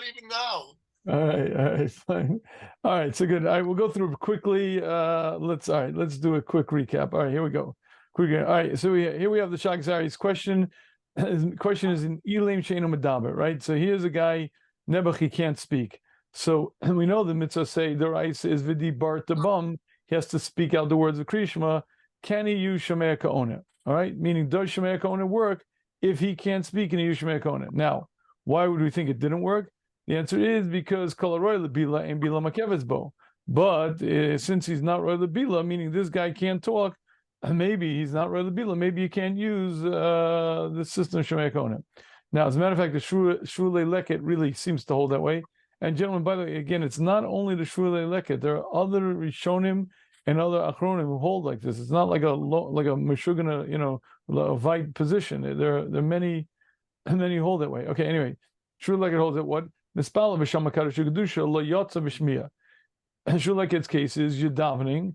even know. All right, fine. All right, so good. All right, we'll go through it quickly. Let's do a quick recap. All right, here we go. Quick. All right, so here we have the Shagzari's question. His question is in Elam Sheinu Medaber, right? So here's a guy, Nebuch, he can't speak. So we know the mitzvah say the rice is v'di bar tabam. He has to speak out the words of Krishma. Can he use Shemei Ka'ona? All right, meaning does Shemei Ka'ona work if he can't speak and he use Shemei Ka'ona? Now, why would we think it didn't work? The answer is because kol haroy lebila and bila makeves bo. But since he's not roy lebila, meaning this guy can't talk, maybe he's not roy lebila. Maybe you can't use the system Shemei Ka'ona. Now, as a matter of fact, the Shulei Leket really seems to hold that way. And gentlemen, by the way, again, it's not only the Shulei Leket. There are other Rishonim and other Achronim who hold like this. It's not like a Meshugana, a Vite position. There are many hold that way. Okay, anyway, Shulei Leket holds that what? Mispala b'shama kadosh kedusha lo yotza b'shmiya. Shulei Leket's case is you're davening,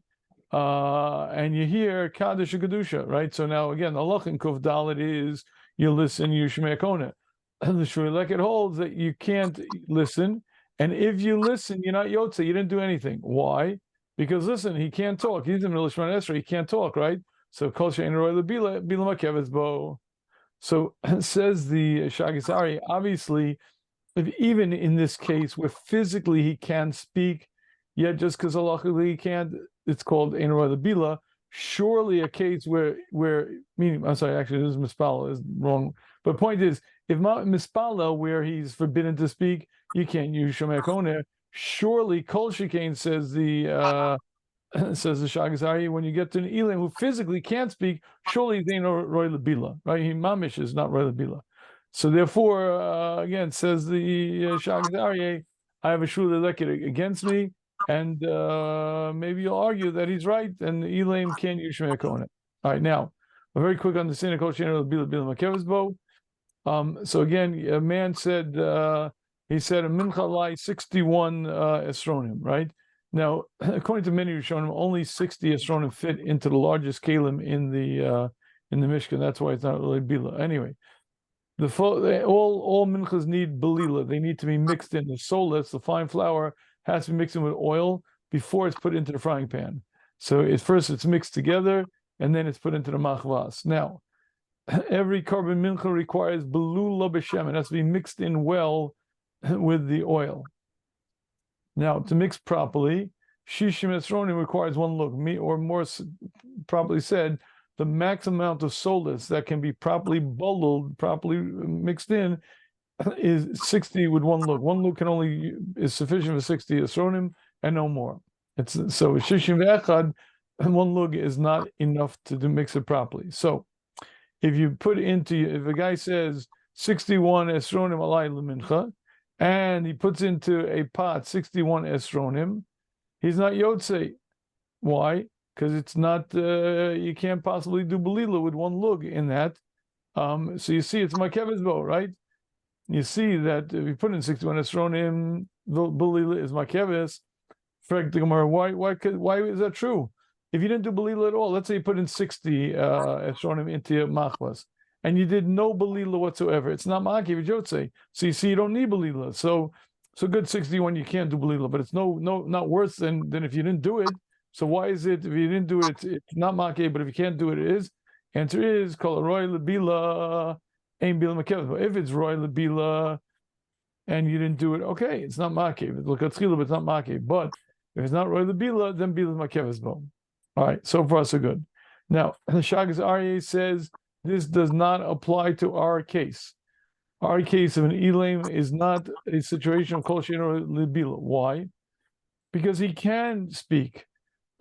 and you hear kadosh kedusha, right? So now again, the halach in Kuf Dalet is you listen, you Shemei Ka'ona. And the Shulei Leket holds that you can't listen, and if you listen, you're not yotza. You didn't do anything. Why? Because listen, he can't talk. He's in the Lishman Esra. He can't talk, right? So kol she'ein roy lebila makeves bo. So says the Shagisari, obviously, if even in this case where physically he can speak, yet just because halachically he can't, it's called ein roy lebila. Surely a case where meaning, I'm sorry, actually this is mispala is wrong. But point is, if mispala where he's forbidden to speak, you can't use Shemei Ka'ona. Surely kol shekain says the Shagzari, when you get to an Elam who physically can't speak, surely they know roy lebila, right? He mamish is not roy lebila. So therefore, again, says the Shagzari, I have a Shulei Leket against me, and maybe you'll argue that he's right, and Elam can use Shemei Ka'ona. All right, now a very quick understanding of kol she'ein lebila makeves bo. So again, a man said he said a mincha lai 61 esronim, right? Now, according to many Rishonim, only 60 esronim fit into the largest kalim in the Mishkan. That's why it's not really bila. Anyway, all minchas need belila. They need to be mixed in. The solus, the fine flour, has to be mixed in with oil before it's put into the frying pan. So it's mixed together, and then it's put into the machvas. Now, every carbon mincha requires belula b'shem. It has to be mixed in well with the oil. Now, to mix properly, shishim esronim requires one look. Or more properly said, the maximum amount of solus that can be properly bulled, properly mixed in, is 60 with one look. One look is sufficient for 60 esronim and no more. So shishim ve'echad, one look is not enough to mix it properly. So if a guy says 61 esronim alay lemincha, and he puts into a pot 61 esronim, he's not yotze. Why? Because it's not, you can't possibly do belila with one lug in that. So you see, it's makeves bo, right? You see that if you put in 61 esronim, the belila is makeves. Why is that true? If you didn't do belila at all, let's say you put in 60 esronim into your machvas, and you did no belila whatsoever, it's not ma'akev jotze. So you see, you don't need belila. So good 61, you can't do belila, but it's not worse than if you didn't do it. So why is it if you didn't do it, it's not ma'akev, but if you can't do it, it is? Answer is kol roy lebila ein bila makev. But if it's roy lebila and you didn't do it, okay, it's not ma'akev. Look at tzchila, but it's not ma'akev. But if it's not roy lebila, then bila makev bo. All right, so far so good. Now the Shagas Aryeh says this does not apply to our case. Our case of an Elam is not a situation of kol she'ein lebila. Why? Because he can speak.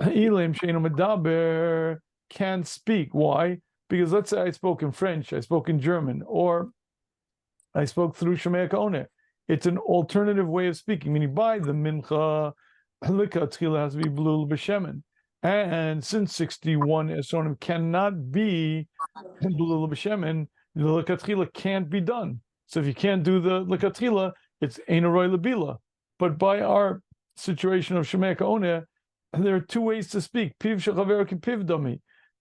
Elam she'eino medaber can speak. Why? Because let's say I spoke in French, I spoke in German, or I spoke through Shemei Ka'ona. It's an alternative way of speaking, meaning by the mincha, likatchila has to be blul b'shemen. And since 61 esronim cannot be blul b'shemen, the likatchila can't be done. So if you can't do the likatchila, it's ein roy lebila. But by our situation of Shemei Ka'ona, there are two ways to speak. Piv shechaver kipiv dami.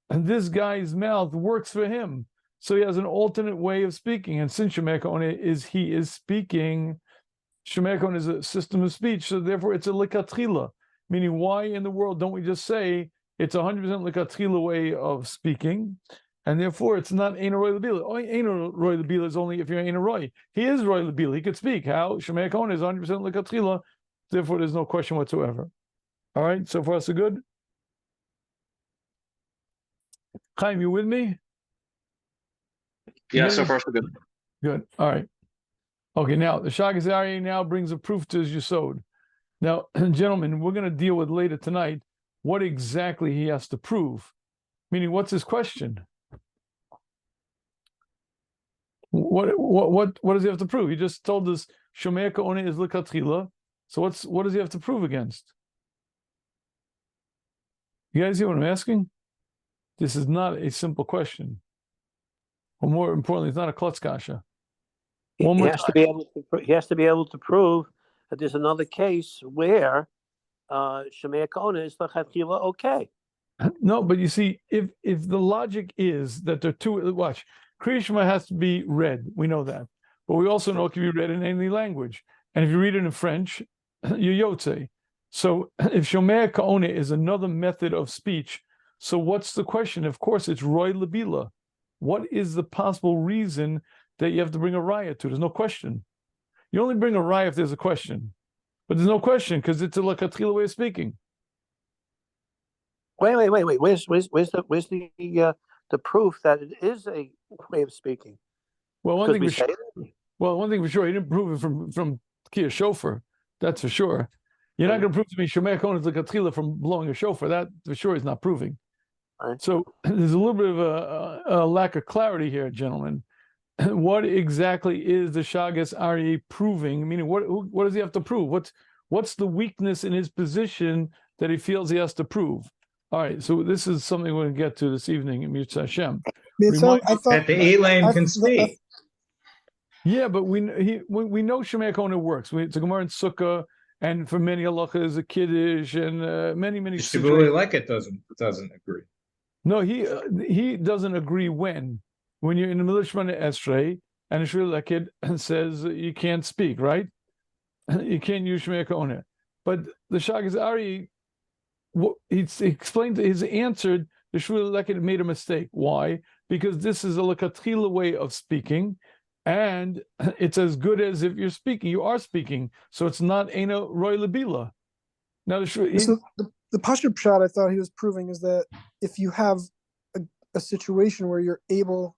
And this guy's mouth works for him. So he has an alternate way of speaking. And since Shemei Ka'ona he is speaking, Shomea Kaona is a system of speech, so therefore it's a likatchila. Meaning, why in the world don't we just say it's 100% likatchila way of speaking, and therefore it's not Eino Roy Labila. Eino Roy Labila is only if you're Eino Roy. He is Roy Labila. He could speak. How? Shomea Kaona is 100% likatchila. Therefore, there's no question whatsoever. All right, so far so good. Chaim, you with me? Yeah, so far so good. Good. All right. Okay, now the Shagas Aryeh now brings a proof to his Yesod. Now, gentlemen, we're going to deal with later tonight what exactly he has to prove. Meaning, what's his question? What does he have to prove? He just told us Shomea Kaona is likatchila. So what does he have to prove against? You guys hear what I'm asking? This is not a simple question. Or more importantly, it's not a klutz kasha. He has to be able to prove that there's another case where Shomea Kaona is l'chatchila okay. No, but you see, if the logic is that there are two, watch, Kriya Shema has to be read. We know that, but we also know it can be read in any language. And if you read it in French, you're yotze. So if Shomea Kaona is another method of speech, so what's the question? Of course, it's Roy Labila. What is the possible reason that you have to bring a raya to? There's no question. You only bring a raya if there's a question, but there's no question because it's a lakatchila way of speaking. Wait. Where's the proof that it is a way of speaking? Well, one thing for sure, he didn't prove it from Kia Shofar. That's for sure. You're not going to prove to me Shomea Kaona is lakatchila from blowing a shofar. That for sure is not proving. Right. So there's a little bit of a lack of clarity here, gentlemen. What exactly is the Shagas Aryeh proving? Meaning, what does he have to prove? What's the weakness in his position that he feels he has to prove? All right, so this is something we're going to get to this evening in Mitzvah Hashem. That the Elam can speak. Yeah, but we know Shomea Kaona works. It's a Gemara in Sukkah, and for many halachas, a kiddush, and many. Shibuli Leket doesn't agree. No, he doesn't agree when you're in the middle of Shemana Esrei and the Shibuli Leket says you can't speak, right? You can't use Shomea Kaona. But the Shagas Aryeh, he explained, his answered the Shibuli Leket made a mistake. Why? Because this is a lakatchila way of speaking, and it's as good as if you're speaking. You are speaking, so it's not Eino Roy Labila. Now the Pashut Pshat I thought he was proving is that if you have a situation where you're able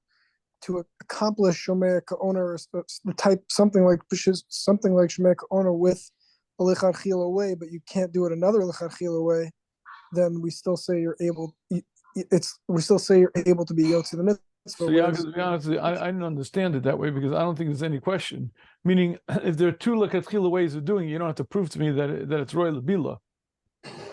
to accomplish Shomea Kaona or the type something like Shomea Kaona with a lechatchila way, but you can't do it another lechatchila way, then we still say you're able. We still say you're able to be yotze the mitzvah. So yeah, to be honest, I didn't understand it that way because I don't think there's any question. Meaning, if there are two lechatchila ways of doing it, you don't have to prove to me that it's Roy Labila.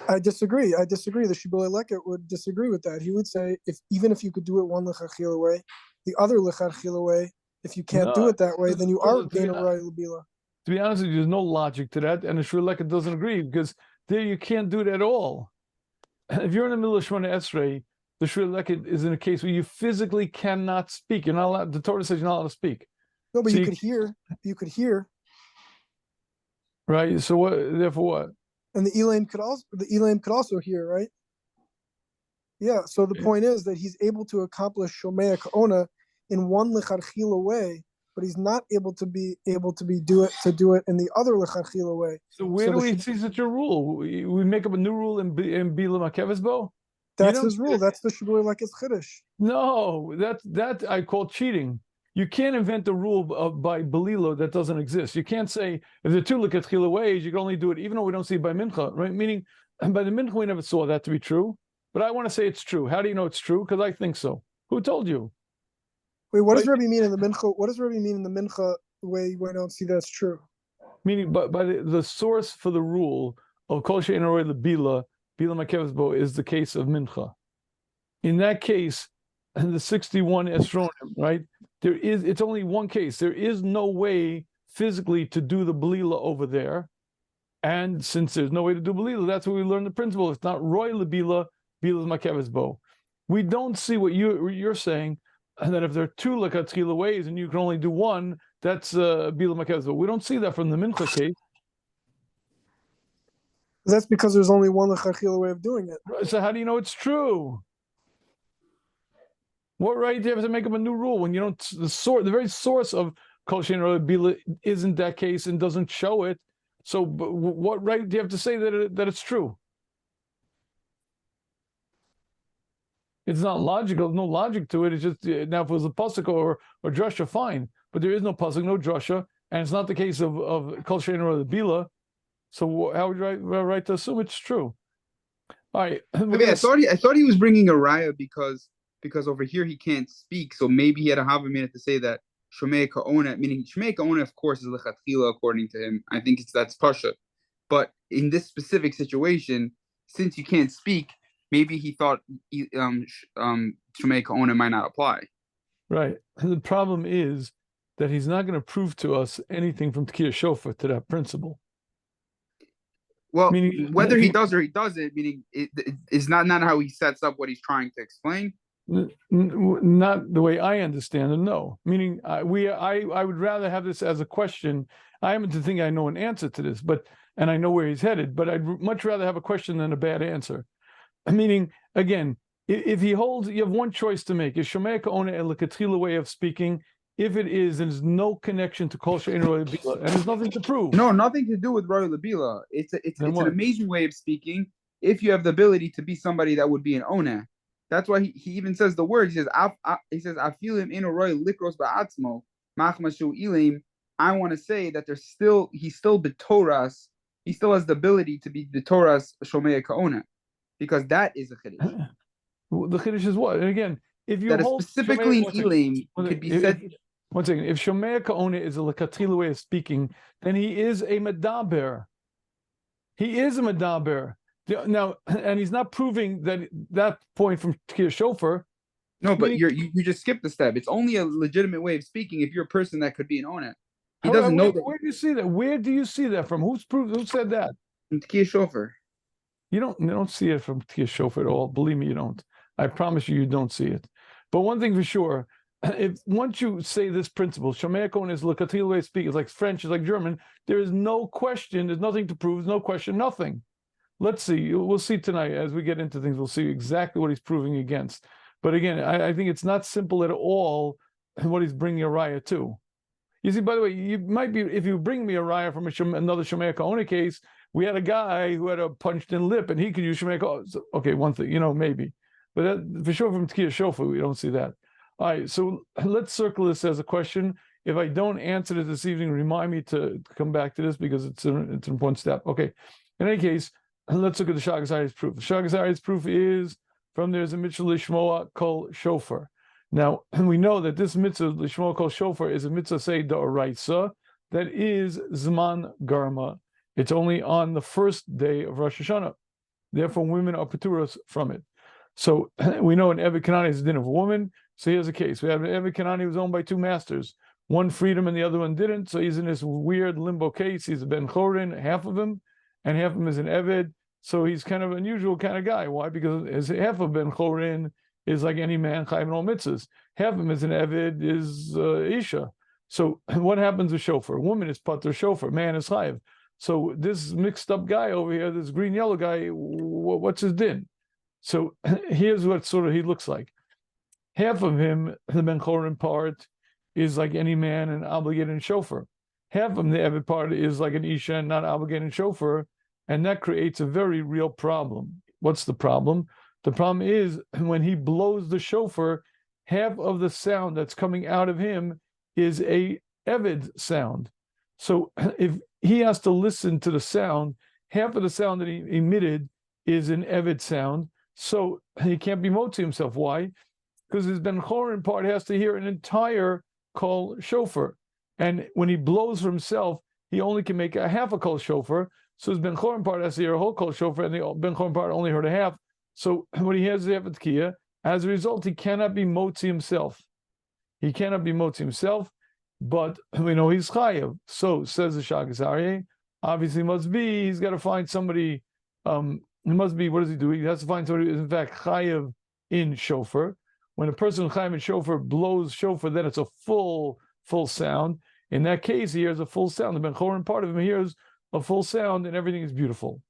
I disagree. The Shibuli Leket would disagree with that. He would say even if you could do it one lechatchila way, the other lechatchila way, if you can't do it that way, then you are being a Roy Labila. To be honest with you, there's no logic to that, and the Shibuli Leket doesn't agree because there you can't do it at all. If you're in the middle of Shemona Esrei, the Shibuli Leket is in a case where you physically cannot speak. You're not allowed. The Torah says you're not allowed to speak. No, but so you could hear. You could hear. Right. So what? Therefore, what? And the Elam could also hear, right? Yeah. So the point is that he's able to accomplish Shomea Kaona in one lechatchila way, but he's not able to do it in the other lechatchila way. So where do we see such a rule? We make up a new rule in Bila Makevesbo? That's his rule. That's the Shibuli Leket's chiddush. No, that I call cheating. You can't invent a rule by Belilo that doesn't exist. You can't say if there are two lechatchila ways, you can only do it, even though we don't see it by Mincha, right? Meaning, by the Mincha, we never saw that to be true. But I want to say it's true. How do you know it's true? Because I think so. Who told you? Wait, what does Rebbe mean in the Mincha? What does Rebbe mean in the Mincha way we don't see that's true? Meaning, by the source for the rule of Kol She'ein Roy Lebila, Bila Makevesbo is the case of Mincha. In that case, the 61 Esronim, right? It's only one case. There is no way physically to do the Belila over there. And since there's no way to do Belila, that's where we learn the principle. It's not Roy Lebila, Bila's Makevesbo. We don't see what you're saying, that if there are two lechatchila ways and you can only do one, that's bila makez. But we don't see that from the mincha case. That's because there's only one lechatchila way of doing it. So how do you know it's true? What right do you have to make up a new rule when you don't? The very source of kol shein bila isn't that case and doesn't show it. So, what right do you have to say that it's true? It's not logical. There's no logic to it. It's just now if it was a pasuk or drasha, fine. But there is no pasuk, no drasha, and it's not the case of kol shein or the bila. So how would you right to assume it's true? All right. I mean, I thought he was bringing a raya because over here he can't speak, so maybe he had a have a minute to say that shomei ka'ona, meaning shomei ka'ona, of course, is lechatchila according to him. I think that's pasha. But in this specific situation, since you can't speak, maybe he thought shomei ka'ona might not apply. Right. The problem is that he's not going to prove to us anything from Sugyah Shiur to that principle. Well, meaning, whether he does or he doesn't, meaning it's not how he sets up what he's trying to explain. Not the way I understand it, no. Meaning, I would rather have this as a question. I happen to think I know an answer to this, and I know where he's headed, but I'd much rather have a question than a bad answer. Meaning, again, if he holds, you have one choice to make. Is shomei ka'ona a lechatchila way of speaking? If it is, there's no connection to kol shein roy lebila, and there's nothing to prove. No, nothing to do with roy lebila. It's an amazing way of speaking if you have the ability to be somebody that would be an ona. That's why he even says the word. He says afilim ino roy likros ba'atzmo machmashu ilim. I want to say that he's still betoras. He still has the ability to be betoras shomei ka'ona, because that is a chiddush. The chiddush is what? And again, if you that hold specifically in ilim could be said. One second. If shomei ka'ona is a lechatchila way of speaking, then he is a medaber. He is a medaber. Now, and he's not proving that point from Sugyah Shiur. No, but you just skipped the step. It's only a legitimate way of speaking if you're a person that could be an owner. He doesn't know that. Where do you see that? Where do you see that from? Who said that? From Sugyah Shiur. You don't see it from Sugyah Shiur at all. Believe me, you don't. I promise you don't see it. But one thing for sure, if once you say this principle, shomei ka'ona is lechatchila way of speaking, it's like French, it's like German, there is no question, there's nothing to prove, there's no question, nothing. Let's see. We'll see tonight as we get into things. We'll see exactly what he's proving against. But again, I think it's not simple at all what he's bringing a raya to. You see, by the way, you might be, if you bring me a raya from another shomei ka'ona case, we had a guy who had a punched-in lip, and he could use shomei ka'ona. Okay, one thing, maybe. But that, for sure from Sugyah Shiur, we don't see that. All right, so let's circle this as a question. If I don't answer it this evening, remind me to come back to this because it's an important step. Okay, in any case, let's look at the Sugyah Shiur's proof. The Sugyah Shiur's proof is from there's a mitzvah lishmoa kol shofar. Now, we know that this mitzvah lishmoa kol shofar is a mitzvah say d'oraisa that is zman garma. It's only on the first day of Rosh Hashanah. Therefore, women are paturas from it. So we know an Eved Kanani is a din of a woman. So here's a case. We have an Eved Kanani who was owned by two masters. One freed him and the other one didn't. So he's in this weird limbo case. He's a ben chorin, half of him, and half of him is an Eved. So he's kind of an unusual kind of guy. Why? Because his half of ben chorin is like any man, chayv and all mitzvahs. Half of him is an Eved, is Isha. So what happens with shofar? Woman is pater shofar, man is chayv. So this mixed up guy over here, this green yellow guy, what's his din? So here's what sort of he looks like. Half of him, the ben chorin part, is like any man and obligated in shofar. Half of the Eved part is like an Isha and not obligated in shofar, and that creates a very real problem. What's the problem? The problem is when he blows the shofar, half of the sound that's coming out of him is a Eved sound. So if he has to listen to the sound, half of the sound that he emitted is an Eved sound. So he can't be motzi himself. Why? Because his ben chorin part has to hear an entire kol shofar. And when he blows for himself, he only can make a half a kol shofar. So his ben chorin part has to hear a whole kol shofar, and the ben chorin part only heard a half. So when he has the Tekiah, as a result, he cannot be motzi himself. He cannot be motzi himself, but we know he's chayav. So says the Sugyah Shiur, obviously must be, he's got to find somebody, he must be, what does he do? He has to find somebody who is in fact chayav in shofar. when a person in Chaim and Shofar blows shofar, then it's a full sound. In that case, he hears a full sound. The Ben Chorin part of him hears a full sound, and everything is beautiful.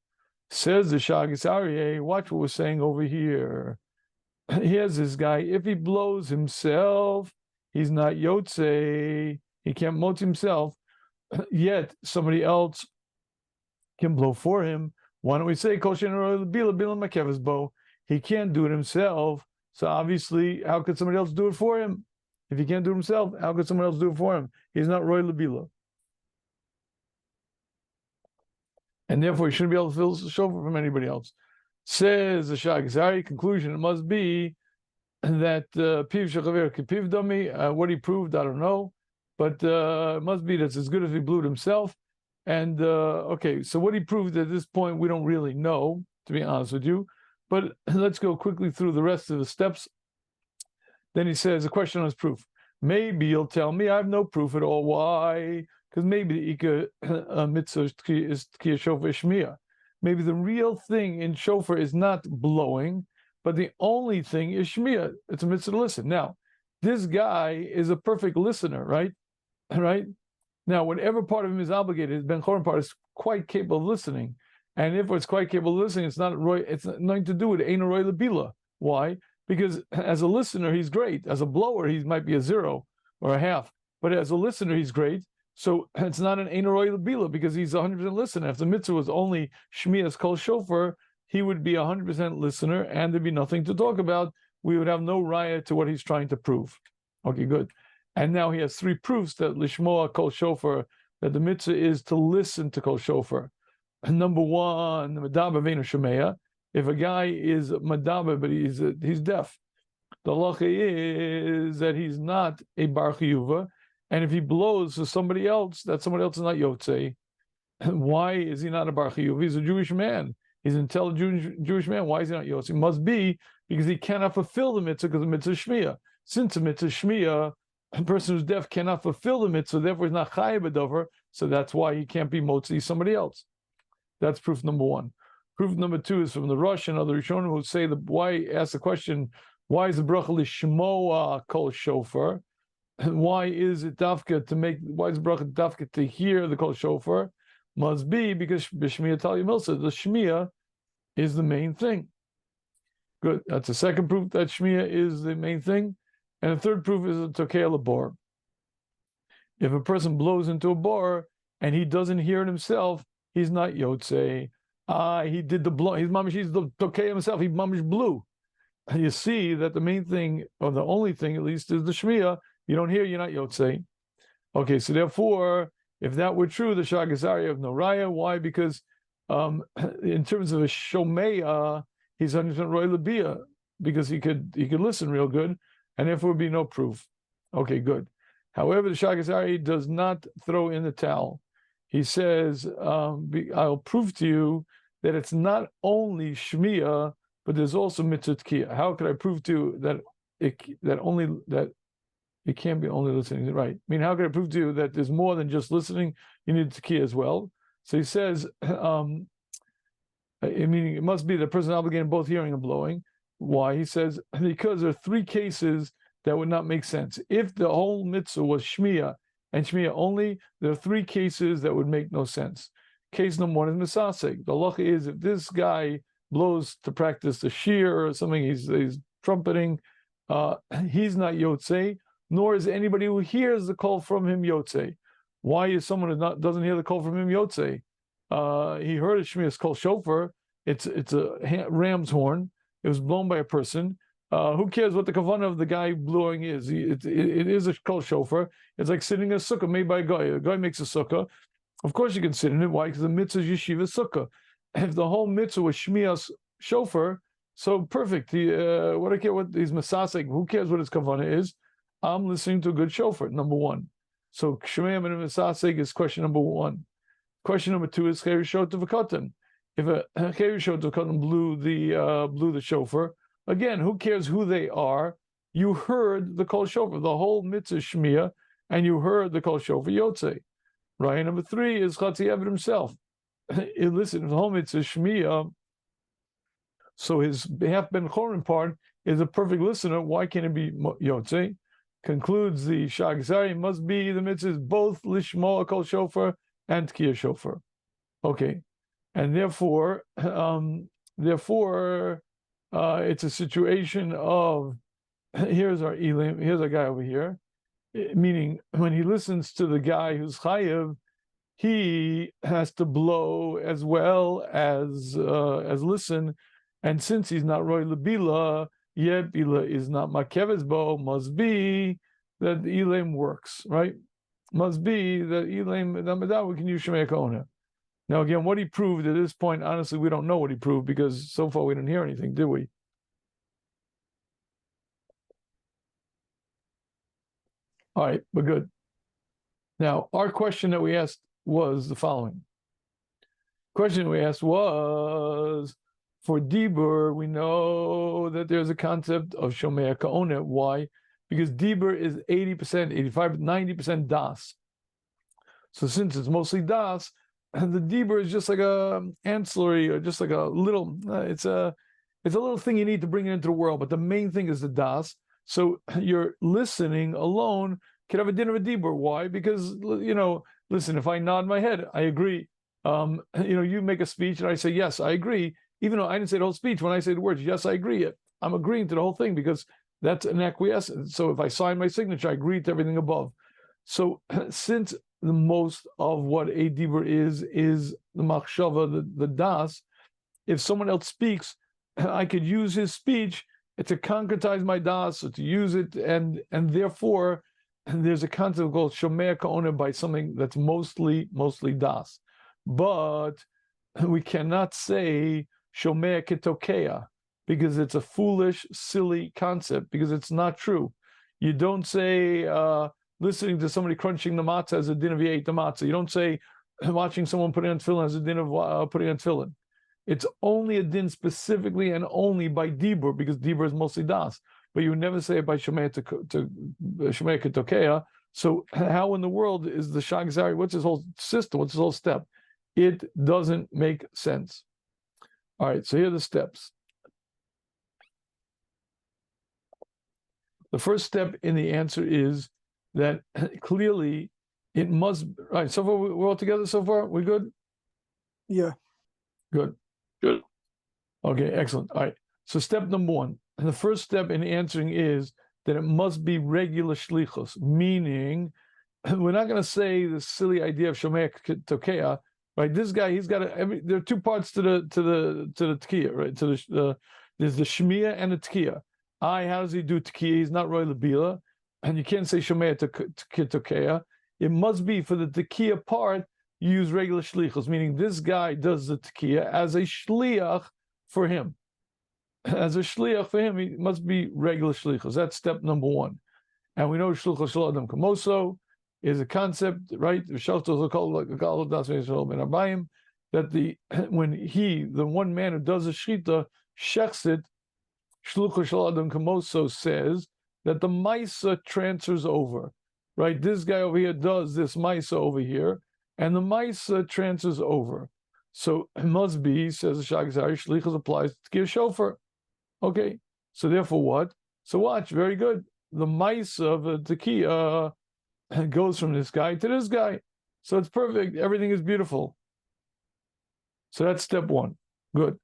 Says the Shagis Aryeh, watch what we're saying over here. Here's this guy. If he blows himself, he's not Yotze. He can't motz himself. Yet somebody else can blow for him. Why don't we say Kol She'eino Bila Makeves Bo? He can't do it himself. So obviously, how could somebody else do it for him? If he can't do it himself, how could someone else do it for him? He's not Roy Labila. And therefore, he shouldn't be able to fill the shofar from anybody else. Says the Shagzari, conclusion, it must be that Piv Shechaver Kipiv Dami, what he proved, I don't know. But it must be that's as good as he blew it himself. And okay, so what he proved at this point, we don't really know, to be honest with you. But let's go quickly through the rest of the steps. Then he says, a question on his proof. Maybe you'll tell me I have no proof at all. Why? Because maybe the Ika mitzvah is Tkiyah Shofar Shmiya. Maybe the real thing in shofar is not blowing, but the only thing is Shmiya. It's a mitzvah to listen. Now, this guy is a perfect listener, right? Right? Now, whatever part of him is obligated, Ben Chorin part is quite capable of listening. And if it's quite capable of listening, it's not nothing to do with Ein Roy Labila. Why? Because as a listener, he's great. As a blower, he might be a 0 or a half. But as a listener, he's great. So it's not an Ein Roy Labila because he's 100% listener. If the mitzvah was only Shmias Kol Shofar, he would be 100% listener and there'd be nothing to talk about. We would have no raya to what he's trying to prove. Okay, good. And now he has 3 proofs that Lishmoa Kol Shofar, that the mitzvah is to listen to Kol Shofar. Number 1, Madaba Veinu Shemea. If a guy is Madaba, but he's deaf, the halacha is that he's not a Bar Chiyuva, and if he blows for somebody else, that somebody else is not Yotzei. Why is he not a Bar Chiyuva? He's a Jewish man. He's an intelligent Jewish man. Why is he not Yotzei? It must be because he cannot fulfill the mitzvah because the mitzvah is Shmiya. Since the mitzvah is Shmiya, a person who's deaf cannot fulfill the mitzvah, therefore he's not chayav b'dover, so that's why he can't be motzi somebody else. That's proof number 1. Proof number 2 is from the Rosh and other Rishonim who say ask the question, why is the bracha lishmoa kol shofar? Why is it dafka why is the bracha dafka to hear the kol shofar? Must be because b'shmiya Talya Milsa, the shmiya is the main thing. Good. That's the second proof that shmiya is the main thing. And the third proof is a tokei labor. If a person blows into a bar and he doesn't hear it himself, he's not yotzei. He did the blow. He's the tokei himself. He mamish blew. You see that the main thing, or the only thing at least, is the shmiya. You don't hear, you're not yotzei. Okay, so therefore, if that were true, the Shagazari of Noraya. Why? Because in terms of a shomeya, he's 100% roy labia because he could listen real good. And therefore would be no proof. Okay, good. However, the Shagazari does not throw in the towel. He says, I'll prove to you that it's not only Shmiya, but there's also mitzvah tkiyah. How could I prove to you that it can't be only listening? Right. I mean, how could I prove to you that there's more than just listening? You need tkiyah as well. So he says, meaning it must be the person obligated both hearing and blowing. Why? He says, because there are 3 cases that would not make sense. If the whole mitzvah was Shmiya and Shmiya only, there are 3 cases that would make no sense. Case number 1 is Misasek. The halacha is if this guy blows to practice the shiur or something, he's trumpeting, he's not Yotzei, nor is anybody who hears the call from him Yotzei. Why is someone who doesn't hear the call from him Yotzei? He heard a Shmiya's called shofar. It's a ram's horn. It was blown by a person. Who cares what the kavanah of the guy blowing is? It is a kol shofar. It's like sitting in a sukkah made by a guy. A guy makes a sukkah. Of course you can sit in it. Why? Because the mitzvah is yeshiva sukkah. If the whole mitzvah was shmias shofar, so perfect. What I care what these masasek. Who cares what his kavanah is? I'm listening to a good shofar. Number 1. So shmeim and masasek is question number 1. Question number 2 is cherishot v'katan. If a cherishot v'katan blew the shofar. Again, who cares who they are? You heard the kol shofar, the whole mitzvah shmiya, and you heard the kol shofar yotzei. Right. Number 3 is Chatzi Eved himself. Listen, the whole mitzvah shmiya. So his half Ben Chorin part is a perfect listener. Why can't it be Yotze? Concludes the Shagzari, must be the mitzvah is both Lishmo Kol Shofar and Tkiya Shofar. Okay. And therefore, it's a situation of, here's our Elim, here's our guy over here, meaning when he listens to the guy who's Chayev, he has to blow as well as listen, and since he's not Roy Labila, yet Bila is not Makeves Bo, must be that the Elim works, right? Must be that Elim, we can use Shemei Kona. Now again, what he proved at this point, honestly, we don't know what he proved because so far we didn't hear anything, did we? All right, we're good. Now, our question that we asked was the following. Question we asked was, for Dibur, we know that there's a concept of Shomea Ka'onet. Why? Because Dibur is 80%, 85, 90% Das. So since it's mostly Das, the Dibur is just like a ancillary, or just like a little, it's a little thing you need to bring into the world, but the main thing is the Das. So your listening alone can have a din of a Dibur. Why? Because, listen, if I nod my head, I agree. You make a speech and I say, yes, I agree. Even though I didn't say the whole speech, when I say the words, yes, I agree, I'm agreeing to the whole thing because that's an acquiescence. So if I sign my signature, I agree to everything above. So since the most of what a Dibur is the machshava, the das, if someone else speaks, I could use his speech to concretize my das, or to use it, and therefore there's a concept called shomea ka'ona by something that's mostly das. But we cannot say shomea ketokea because it's a foolish, silly concept, because it's not true. You don't say listening to somebody crunching the matzah as a din of he ate the matzah. You don't say watching someone putting on tefillin as a din of putting on tefillin. It's only a din specifically and only by Dibur, because Dibur is mostly das. But you would never say it by Shomea Ketokea. So how in the world is the Shagzari, what's his whole system, what's his whole step? It doesn't make sense. All right, so here are the steps. The first step in the answer is that clearly it must, all right, so far we're all together so far? We good? Yeah. Good. Good. Okay, excellent. All right. So step number one, and the first step in answering is that it must be regular shlichus, meaning we're not going to say the silly idea of shomea tokea, right? This guy, he's got there are two parts to the tkiya, right? There's the shmiya and the tkiya. How does he do tkiya? He's not roy labila, and you can't say shomea tokea. It must be for the tkiya part. You use regular shlichus, meaning this guy does the tekiah as a shliach for him. As a shliach for him, he must be regular shlichus. That's step number one. And we know shluchos shel adam kamoso is a concept, right? That when the one man who does a shchita shechs it, shluchos shel adam kamoso says that the maisa transfers over, right? This guy over here does this maisa over here, and the Maisa transfers over. So it must be, says the Shagzari, Shlichus applies to Tkir Shofar. Okay, so therefore what? So watch, very good. The Maisa of the Tkir goes from this guy to this guy. So it's perfect. Everything is beautiful. So that's step one. Good.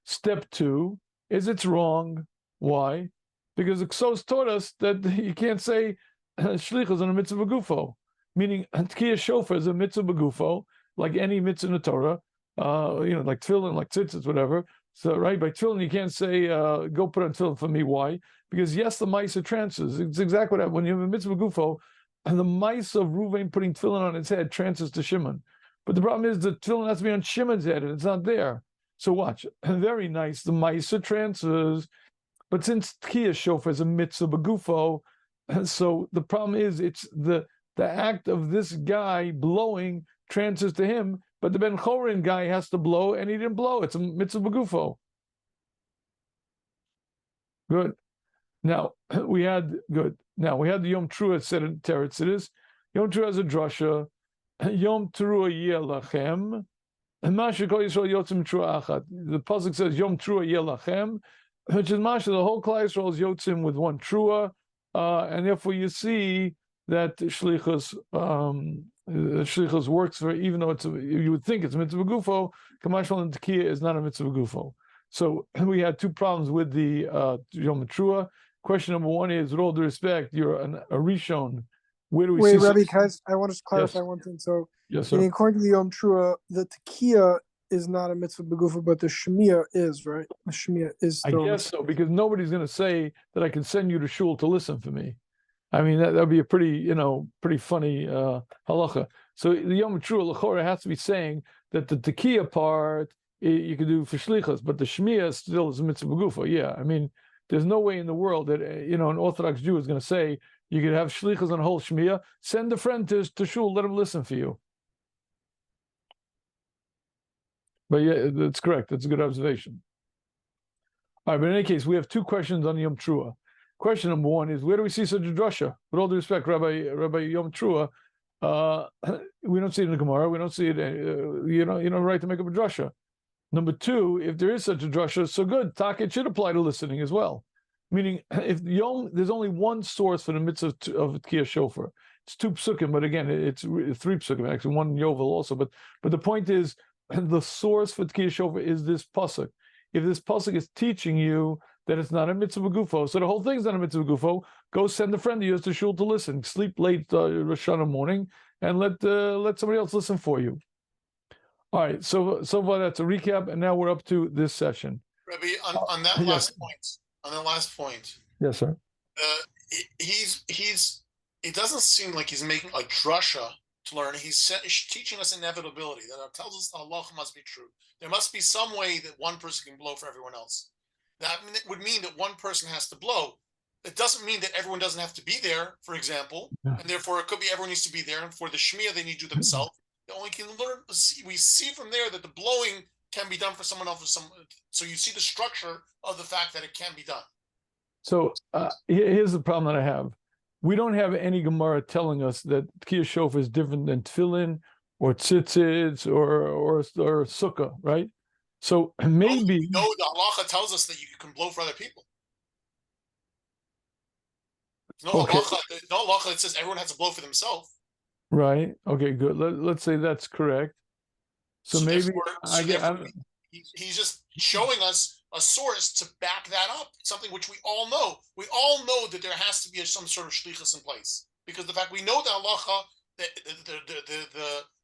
Step two is it's wrong. Why? Because the Ksos taught us that you can't say Shlichus on a mitzvah gufo. Meaning, Tkiyah Shofar is a mitzvah begufo, like any mitzvah in the Torah, like tefillin, like tzitzit, whatever. So, right, by tefillin, you can't say, go put on tefillin for me. Why? Because, yes, the mice are transfers. It's exactly what happens. When you have a mitzvah begufo, and the mice of Ruvain putting tefillin on its head transfers to Shimon. But the problem is the tefillin has to be on Shimon's head, and it's not there. So watch, very nice, the mice are transfers. But since Tkiyah Shofar is a mitzvah begufo, so the problem is it's the act of this guy blowing transfers to him, but the Ben Chorin guy has to blow, and he didn't blow. It's a mitzvah begufo. Good. Now we had the Yom Teruah said in Teretz. Yom Teruah has a drasha. Yom Teruah yeh lachem pasuk says Yom Trua Yelachem, which is Masha, the whole Klal Yisrael is Yotzim with one Trua, and therefore you see that Shlichus works for, even though you would think it's a mitzvah gufo, Kamashal and Tekiah is not a mitzvah gufo. So we had two problems with the Yom Trua. Question number one is, with all due respect, you're a Rishon. Where do we see? Wait, Rabbi, I want to clarify one thing. So, yes, sir. According to the Yom Trua, the Tekiah is not a mitzvah begufa, but the Shemiah is, right? The Shemiah is still. I guess so, because nobody's going to say that I can send you to shul to listen for me. I mean, that'd be a pretty funny halacha. So the Yom Trua L'chora has to be saying that the Tekiah part you could do for shlichus, but the Shemiah still is a mitzvah begufa. Yeah, I mean, there's no way in the world that an Orthodox Jew is going to say you could have shlichus on a whole Shemiah. Send a friend to shul, let him listen for you. But yeah, that's correct. That's a good observation. All right, but in any case, we have two questions on Yom Trua. Question number one is, where do we see such a drasha? With all due respect, Rabbi Yom Trua, we don't see it in the Gemara. We don't see it. You don't right to make up a drasha. Number two, if there is such a drasha, so good. It should apply to listening as well. Meaning, if there's only one source for the mitzvah of Tekiah Shofar, it's two psukim, but again, it's three psukim, actually one Yovel also. But the point is, the source for Tekiah Shofar is this pasuk. If this pasuk is teaching you that it's not a mitzvah gufo, so the whole thing's not a mitzvah gufo, go send a friend of yours to shul to listen. Sleep late Rosh Hashanah morning, and let somebody else listen for you. All right, so far that's a recap, and now we're up to this session. Rabbi, on that last point. On the last point. Yes, sir. It doesn't seem like he's making a drasha to learn. He's teaching us inevitability, that tells us the halacha must be true. There must be some way that one person can blow for everyone else. That would mean that one person has to blow. It doesn't mean that everyone doesn't have to be there, for example, and therefore it could be everyone needs to be there, and for the Shemiah they need to do themselves. They only can learn. We see from there that the blowing can be done for someone else. So you see the structure of the fact that it can be done. So here's the problem that I have. We don't have any Gemara telling us that Tekiah Shofar is different than Tefillin or Tzitzits or Sukkah, right? So maybe no, the halacha tells us that you can blow for other people. No halacha that says everyone has to blow for themselves. Right. Okay. Good. Let's say that's correct. So maybe he's just showing us a source to back that up. Something which we all know. We all know that there has to be some sort of shlichus in place, because the fact we know the halacha,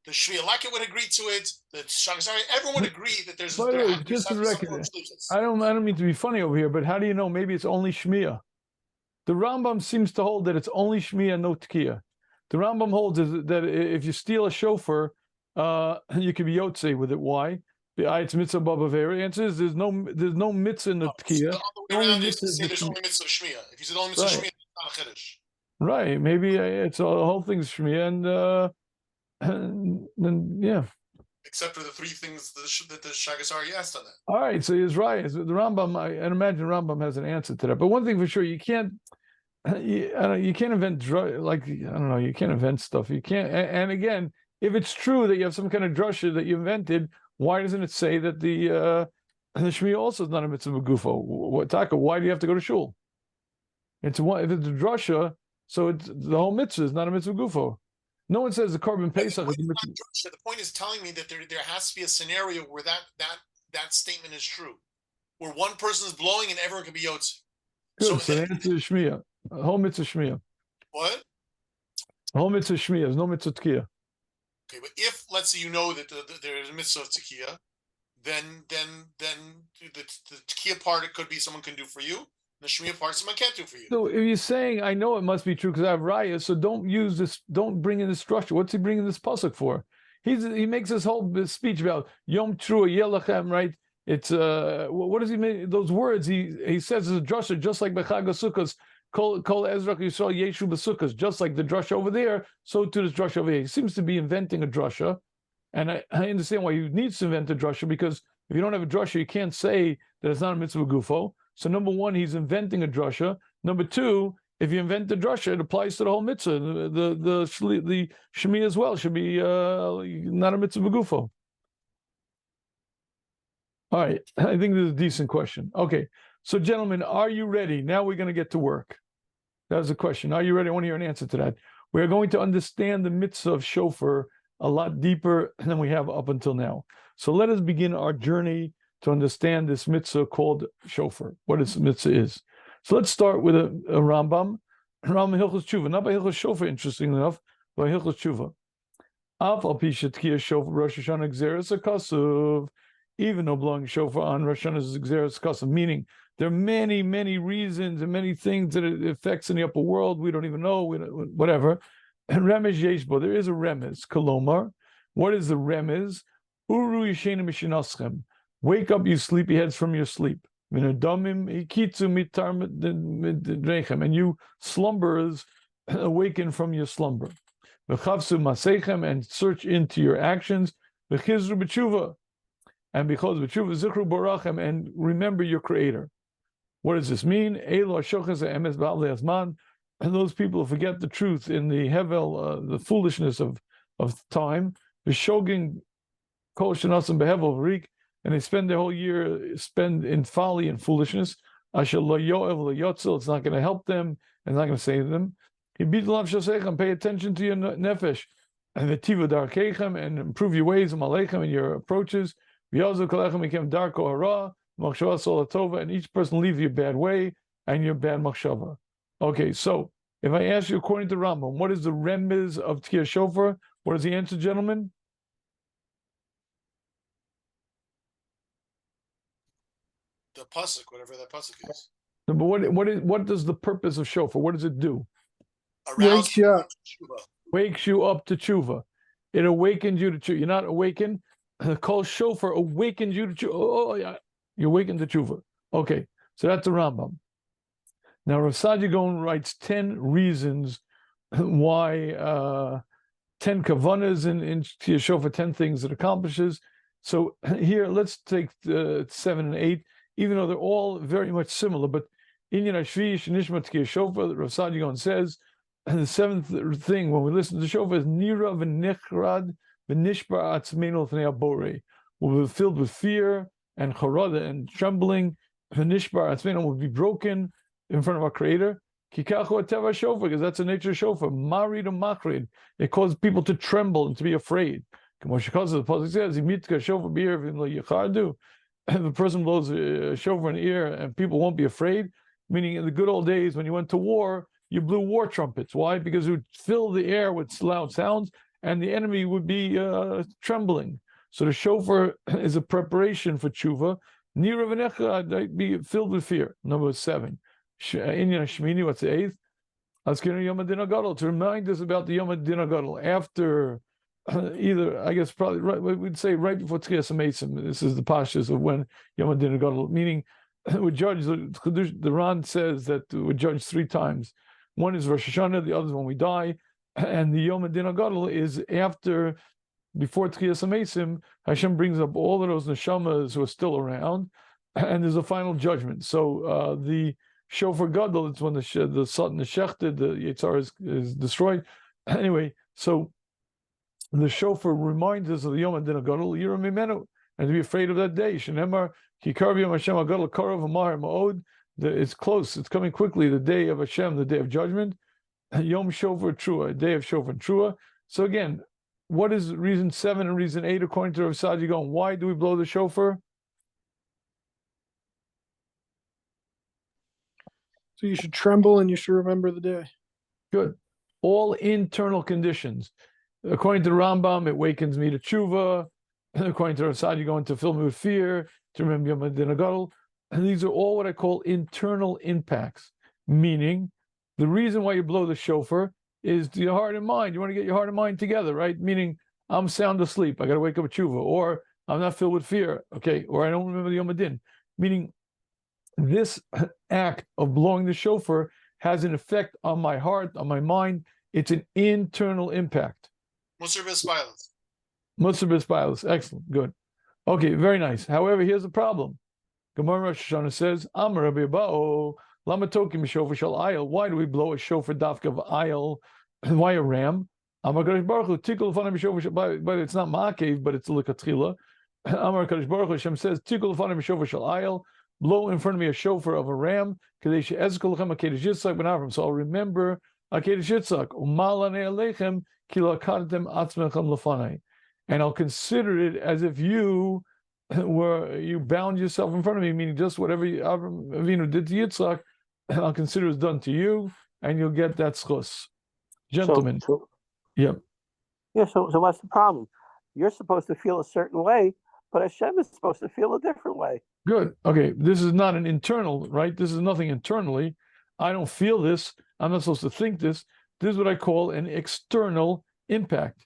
the Shvi'ah Leket would agree to it. The Sugyah Shiur, everyone would agree that there's. Just for the record, I don't mean to be funny over here, but how do you know? Maybe it's only Shmiya. The Rambam seems to hold that it's only Shmiya, no Tekiah. The Rambam holds that if you steal a shofar, you can be yotze with it. Why? It's mitzvah b'avera. Answer is there's no mitzvah in the Tekiah. There's only mitzvah of Shmiya. If you say the only mitzvah of Shmiya, it's not a chiddush. Right. Maybe it's the whole thing's Shmiya, and yeah. Except for the three things that the Sugyah Shiur asked on that. All right, so he's right. The Rambam, I imagine Rambam has an answer to that. But one thing for sure, you can't invent you can't invent stuff. You can't. And again, if it's true that you have some kind of drasha that you invented, why doesn't it say that the Shmiya also is not a mitzvah gufo? Why do you have to go to shul? If it's a drasha, so it's the whole mitzvah is not a mitzvah gufo. No one says the Korban Pesach is a mitzvah. The point is telling me that there has to be a scenario where that statement is true, where one person is blowing and everyone can be yotze. Good. So the answer is Shmiya. The whole mitzvah Shmiya. What? The whole mitzvah Shmiya. There's no mitzvah Tekiah. Okay, but if let's say you know that there is a mitzvah of Tekiah, then the Tekiah part it could be someone can do for you. The Shmiya part someone can't do for you. So if you're saying I know it must be true because I have raya, so don't use this. Don't bring in this structure. What's he bringing this pasuk for? He makes this whole speech about Yom Trua Yelachem, right? It's what does he mean? Those words he says is a drasha, just like Bechag Sukkos. Kol Ezra Yisrael Yeshu B'Sukkos, just like the drasha over there, so too this drasha over here. He seems to be inventing a drasha, and I understand why he needs to invent a drasha, because if you don't have a drasha, you can't say that it's not a mitzvah gufo. So number one, he's inventing a drasha. Number two, if you invent the drasha, it applies to the whole mitzvah. The Shemi as well should be not a mitzvah gufo. All right. I think this is a decent question. Okay. So, gentlemen, are you ready? Now we're going to get to work. That was the question. Are you ready? I want to hear an answer to that. We're going to understand the mitzvah of shofar a lot deeper than we have up until now. So let us begin our journey to understand this mitzvah called shofar, what this mitzvah is. So let's start with a Rambam. Rambam Hilchos Tshuva, not by Hilchos Shofar, interestingly enough, by Hilchos Tshuva. Af al pi shetkiya shofar Rosh Hashanah gzeres hakasuv, even though blowing shofar on Rosh Hashanah is gzeres hakasuv, meaning there are many, many reasons and many things that it affects in the upper world. We don't even know, whatever. And remez yeshbo, there is a remez. Kolomar, what is the remez? Uru yishenu mishinaschem. Wake up, you sleepyheads, from your sleep. And you slumberers, awaken from your slumber. And search into your actions. And because b'tshuva zichru borachem, and remember your Creator. What does this mean? And those people who forget the truth in the hevel, the foolishness of time, and they spend their whole year in folly and foolishness. It's not going to help them, and not going to save them. Pay attention to your nefesh, and improve your ways and your approaches. And each person leave your bad way and your bad machshava. Okay, so if I ask you according to Rambam, what is the remez of Tkiyah Shofar? What is the answer, gentlemen? The pasuk, whatever that pasuk is. No, but what does the purpose of shofar? What does it do? Wakes you up. Wakes you up to tshuva. It awakens you to tshuva. You're not awakened. The kol shofar awakens you to tshuva. Oh, yeah. You awaken to tshuva. Okay, so that's the Rambam. Now, Rav Sadia Gaon writes 10 reasons why, 10 kavanas in Tkiyah Shofar, 10 things it accomplishes. So here, let's take 7 and 8, even though they're all very much similar. But Inyan Ashvi Shnishma Tkiyah Shofar, Rav Sadia Gaon says, and the 7th thing when we listen to shofar is Nira v'nichrad v'nishbar atzmeinu l'fnei abore. We'll be filled with fear and charada and trembling. V'nishbar atzmeinu will be broken in front of our Creator. Kikachu ateva shofar, because that's the nature of shofar. Marid and makrid. It causes people to tremble and to be afraid. The pasuk says, "Imitka shofar b'ir v'lo yichardu." If a person blows a shofar in the ear and people won't be afraid, meaning in the good old days when you went to war, you blew war trumpets. Why? Because it would fill the air with loud sounds and the enemy would be trembling. So the shofar is a preparation for tshuva. Nira v'necha, be filled with fear. Number 7. Inyan Shmini, what's the 8th? Askinu Yom HaDin HaGadol, to remind us about the Yom HaDin HaGadol. After either, I guess probably, right, we'd say right before Tkiyas HaMeisim. This is the pashas of when Yom HaDin HaGadol, meaning we judge, the Ran says that we judge 3 times. One is Rosh Hashanah, the other is when we die, and the Yom HaDin HaGadol is after, before Tkiyas HaMeisim, Hashem brings up all of those neshamas who are still around, and there's a final judgment. So the Shofar Gadol, it's when the Satan is shechted, the Yitzhar is destroyed. Anyway, so the Shofar reminds us of the Yom HaDin HaGadol, Yiram Mimenu, and to be afraid of that day. Shenemar, Ki Karv Yom Hashem HaGadol, Karav Amar Ma'od, it's close, it's coming quickly, the day of Hashem, the day of judgment. Yom Shofar Trua, a day of Shofar Trua. So again, what is reason 7 and reason 8 according to Rav Sadia Gaon? Why do we blow the shofar? So you should tremble and you should remember the day. Good. All internal conditions. According to the Rambam, it wakens me to tshuva. According to Rav Sadia Gaon, to fill me with fear, to remember Yom HaDin HaGadol. And these are all what I call internal impacts. Meaning, the reason why you blow the shofar is your heart and mind. You want to get your heart and mind together, right? Meaning, I'm sound asleep. I got to wake up with tshuva. Or I'm not filled with fear. Okay. Or I don't remember the Yom HaDin. Meaning, this act of blowing the shofar has an effect on my heart, on my mind. It's an internal impact. Musar b'Sbailas. Musar b'Sbailas. Excellent. Good. Okay, very nice. However, here's the problem. Gemara Rosh Hashanah says, Amar Rabbi Abao, Lama Tokim Shofar Shal Ayil. Why do we blow a shofar dafka of Ayil? Why a ram? Amar Ganesh Baruch Hu, Tikul Fanam Shofar Shal, but it's not Ma'akev, but it's L'Katchila. Amar Kadosh Baruch Hu, Hashem says, "Tikul lefanim shofar shel ayil." Blow in front of me a shofar of a ram. Kadesh ezkel lechem akedesh yitzchak ben Avram. So I'll remember akedesh yitzchak. Umalane alechem ki lakatem atzmechem lefanai. And I'll consider it as if you bound yourself in front of me, meaning just whatever Avram Avinu did to Yitzchak, I'll consider it's done to you, and you'll get that schus. Gentlemen. Yeah, so what's the problem? You're supposed to feel a certain way, but Hashem is supposed to feel a different way. Good. Okay, this is not an internal, right? This is nothing internally. I don't feel this. I'm not supposed to think this. This is what I call an external impact.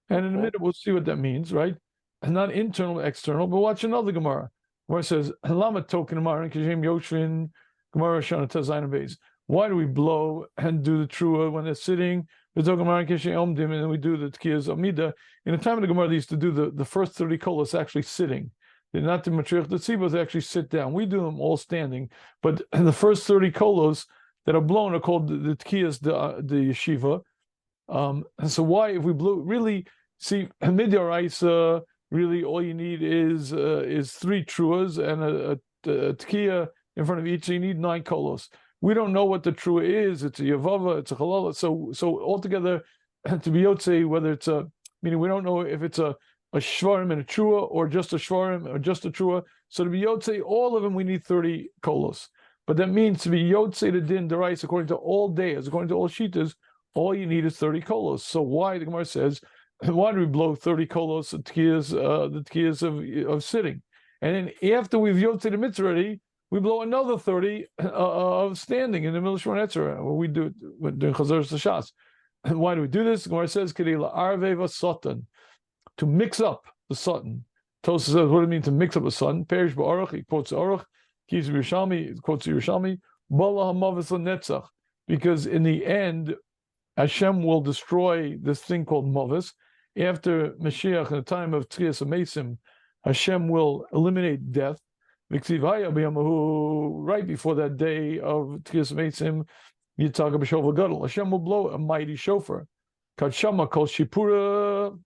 And in a minute, we'll see what that means, right? And not internal, external, but watch another Gemara, where it says, Lama token Gemara, Kishem Yoshvin, Gemara Shana Tazayin Beis. Why do we blow and do the trua when they're sitting? And then we do the tkiyas amida. In the time of the Gemara, they used to do the first 30 kolos actually sitting. They're not the matriach the tzibos, they actually sit down. We do them all standing, but the first 30 kolos that are blown are called the tkiyas, the yeshiva. And so why, if we blow, really, see, midyarais, really all you need is 3 truas and a tkiya in front of each, so you need 9 kolos. We don't know what the trua is. It's a yavava, it's a halala. So altogether, to be yotze, whether it's meaning we don't know if it's a shvarim and a trua, or just a shvarim, or just a trua. So to be yotze, all of them, we need 30 kolos. But that means to be yotze the din derais, according to all days, according to all shitas, all you need is 30 kolos. So why, the Gemara says, why do we blow 30 kolos, the tkiyas of sitting? And then after we've yotze the mitzvah already, we blow another 30 of standing in the middle of Shemon Etzerah, where we do it during Chazar Shas. And why do we do this? The Gemara says, to mix up the satan. Tosa says, what do it mean to mix up a satan? Perish ba'aruch, he quotes Aruch, Kiz Yerushalmi, he quotes Yerushalmi, Bala hamavis netzach, because in the end, Hashem will destroy this thing called mavis. After Mashiach, in the time of Tchias HaMesim, Hashem will eliminate death. Right before that day of Tchias HaMesim, Yitzhak b'shofar gadol, Hashem will blow a mighty shofar. Kadshama kol shipura.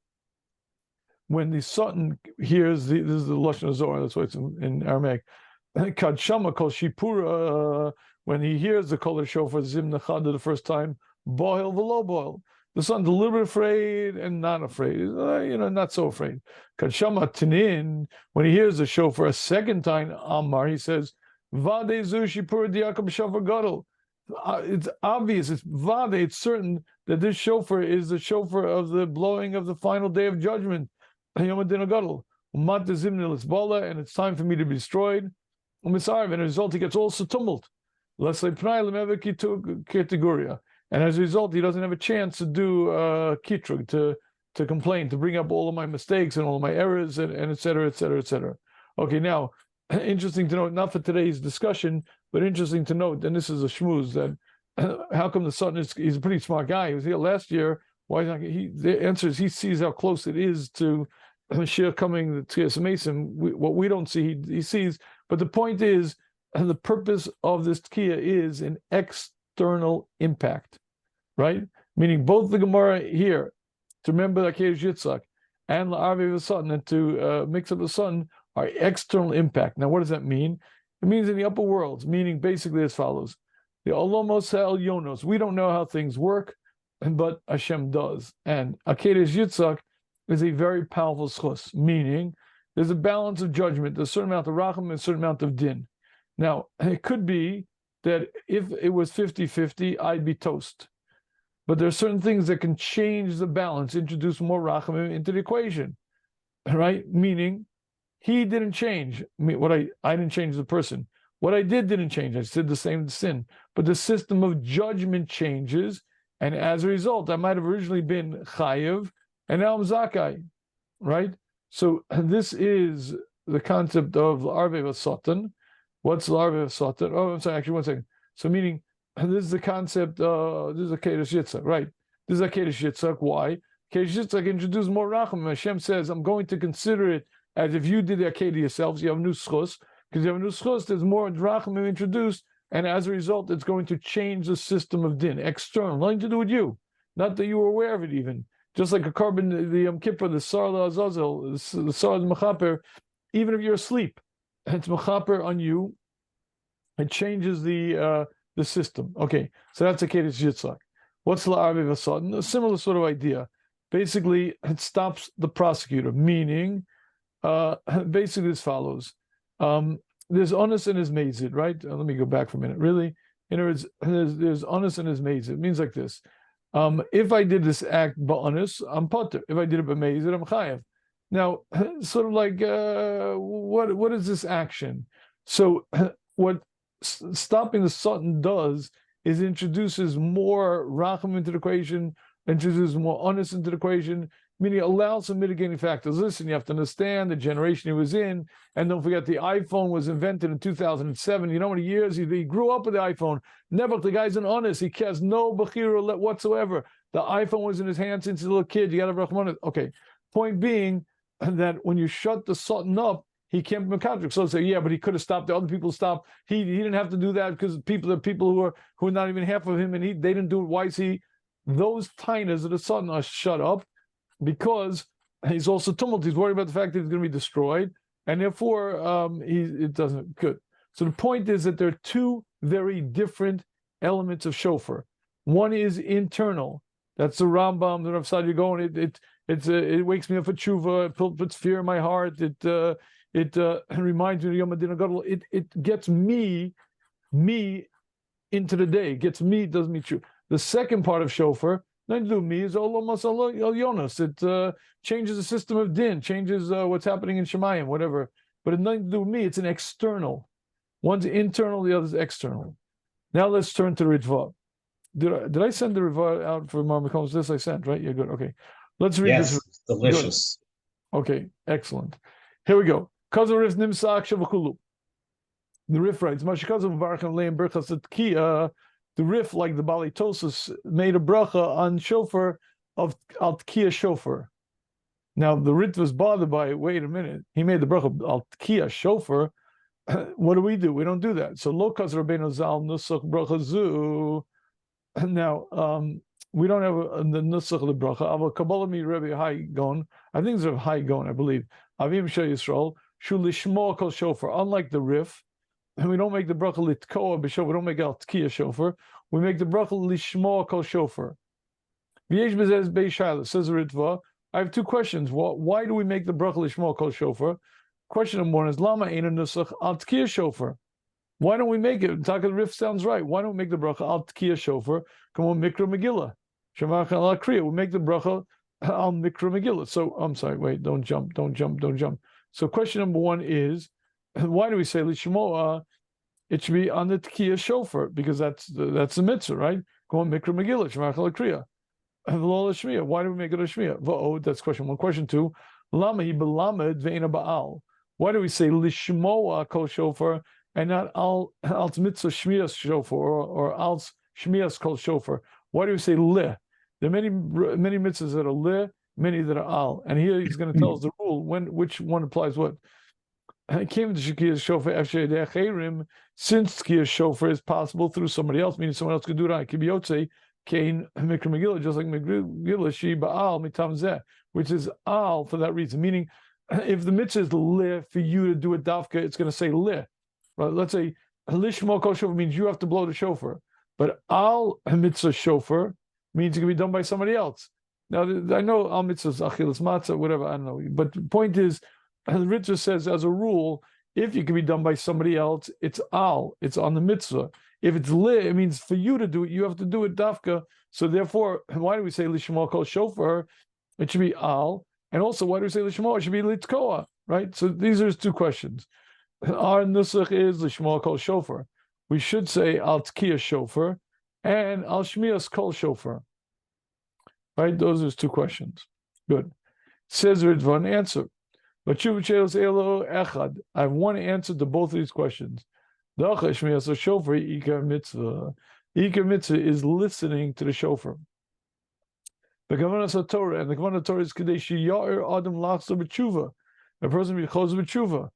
When the Satan hears this is the Lashon of Zohar, that's why it's in Aramaic. Kadshama kol shipura. When he hears the kol shofar zim nechada the first time, boil v'lo boil. The son's a little bit afraid and not afraid, not so afraid. Kadshama tinin, when he hears the shofar a second time, Amar, he says, Vade zu shipur diakam shofar gadol. It's obvious, it's vade, it's certain that this shofar is the shofar of the blowing of the final day of judgment. Yom Adin Gadol. And it's time for me to be destroyed. And as a result, he gets also tumult. And as a result, he doesn't have a chance to do kitrug, to complain, to bring up all of my mistakes and all of my errors, and et cetera, et cetera, et cetera. Okay, now, interesting to note, not for today's discussion, but interesting to note, and this is a shmuz, that how come the son he's a pretty smart guy. He was here last year. Why not? The answer is he sees how close it is to Mashiach coming to Tchias HaMesim. What we don't see, he sees. But the point is, and the purpose of this tkiya is an external impact, right? Meaning both the Gemara here, to remember the Akedesh Yitzchak, and La'arvei v'Satan, and to mix up the sun, are external impact. Now, what does that mean? It means in the upper worlds, meaning basically as follows. The Olomos HaElyonos, we don't know how things work, but Hashem does. And Akedesh Yitzchak is a very powerful schus, meaning there's a balance of judgment, there's a certain amount of racham and a certain amount of din. Now, it could be that if it was 50-50, I'd be toast. But there are certain things that can change the balance, introduce more rachamim into the equation, right? Meaning, he didn't change. I didn't change the person. What I didn't change. I did the same sin. But the system of judgment changes, and as a result, I might have originally been chayiv, and now I'm zakai, right? So this is the concept of l'arvei v'satan. What's l'arvei v'satan? Oh, I'm sorry, actually, one second. So meaning, this is the concept, this is Akedesh Yitzchak, right? This is Akedesh Yitzchak. Why? Akedesh Yitzchak introduced more racham. Hashem says, I'm going to consider it as if you did the Akedah yourselves. You have a new schus. Because you have a new schus, there's more racham introduced, and as a result, it's going to change the system of din. External, nothing to do with you. Not that you were aware of it even. just like a carbon, the Yom Kippur, the Sar Azazel, the Sar Mechaper, even if you're asleep, it's Mechaper on you. It changes the system. Okay, so that's a Kedesh Yitzhak. What's La'arve V'Satan? A similar sort of idea. Basically, it stops the prosecutor, meaning, basically as follows. There's onus in his mazid, right? Let me go back for a minute. Really? In other words, there's onus in his mazid. It means like this. If I did this act ba'onus, I'm potter. If I did it b'mezid, I'm chayav. Now, sort of like, what is this action? So, what stopping the Satan does is introduces more racham into the equation, introduces more onus into the equation, meaning it allows some mitigating factors. Listen, you have to understand the generation he was in, and don't forget the iPhone was invented in 2007. You know how many years he grew up with the iPhone. Never, the guy's an honest. He has no bechira whatsoever. The iPhone was in his hand since he's a little kid. You got to have rachman. Okay. Point being that when you shut the Satan up, he can't be mekatric. So say, yeah, but he could have stopped. The other people stopped. He didn't have to do that because the people who are not even half of him, and they didn't do it. Why is he? Those tainas of the Satan are shut up, because he's also tumult. He's worried about the fact that he's going to be destroyed, and therefore it doesn't good. So the point is that there are two very different elements of shofar. One is internal. That's the Rambam. The Rav Sadia going. It wakes me up for tshuva. It puts fear in my heart. It reminds me of Yom Adin Gadol. It gets me into the day. It gets me. Does me true. The second part of shofar. Nothing to do with me is Olamas El Yonas. It changes the system of din, changes what's happening in Shemayim, whatever. But it's nothing to do with me. It's an external. One's internal, the other's external. Now let's turn to the Ritva. Did I send the Ritva out for Marmakoms? This I sent, right? You're good. Okay. Let's read this. Yes, delicious. Good. Okay, excellent. Here we go. Kazav Nimsak Shavakulu. The Rif writes, Mashikazav Baracham Leim Berchas Atkiya. The Rif, like the Bali Tosus, made a bracha on shofar of al Tkiya shofar. Now the Rit was bothered by, wait a minute, he made the bracha al Tkiya shofar. What do? We don't do that. So lo kaz Rabbeinu Zal nusach bracha zu. Now we don't have the nusach of the bracha. Aval Kabbalah mi Rebbe Hai Gon. I think it's a Hai Gon, I believe. Avim Shel Yisrael shu lishmo kol shofar. Unlike the Rif. And we don't make the bracha litkoa b'shofar. We don't make al tkiya shofar. We make the bracha lishmo kol shofar. V'yesh b'zeh beis shaila. Says the Ritva. I have two questions. Why do we make the bracha lishmo kol shofar? Question number one is lama eina nusach al tkiya shofar. Why don't we make it? Taka the Rif sounds right. Why don't we make the bracha al tkiya shofar? Come on, mikra megillah. Shemach al kriya. We make the bracha al mikra megillah. So I'm sorry. Wait. Don't jump. So question number one is, why do we say lishmoa? It should be on the tkiya shofar, because that's the mitzvah, right? Go on mikra megillah, shemach l'kriya, v'lo l'shmiya. Why do we make it a shmiya? V'o, that's question one. Question two, lama hi belamed ve'ena ba'al. Why do we say lishmoa kol shofar and not al mitzvah shmiyas shofar or al shmiyas kol shofar? Why do we say le? There are many mitzvahs that are le, many that are al. And here he's going to tell us the rule which one applies what. Came to Shkia Shofar Efshe since Shkia Shofar is possible through somebody else, meaning someone else could do it on Kibiyotze, Kain Mikra Megillah, just like Megillah, Shi Ba'al Mitam Zeh, which is Al for that reason. Meaning, if the mitzvah is le for you to do a dafka, it's going to say le. Right? Let's say Lishmo Kol Shofar means you have to blow the shofar, but Al mitzvah shofar means it can be done by somebody else. Now, I know Al mitzvah is Achilas Matzah, whatever, I don't know. But the point is, the Ritva says, as a rule, if it can be done by somebody else, it's al, it's on the mitzvah. If it's li, it means for you to do it, you have to do it dafka. So therefore, why do we say lishmo kol shofar? It should be al. And also, why do we say lishmo? It should be litkoa, right? So these are two questions. Our nusach is lishmo kol shofar. We should say al tkiya shofar and al shmiyas kol shofar. Right? Those are two questions. Good. Says Ritva an answer. But I have one answer to both of these questions. The shofar ikar mitzvah. Ikar mitzvah is listening to the shofar. The Kavanah Torah, and the Kavanah Torah is kadesh ya'ir adam lachsa b'tshuva. A person be chos b'tshuva,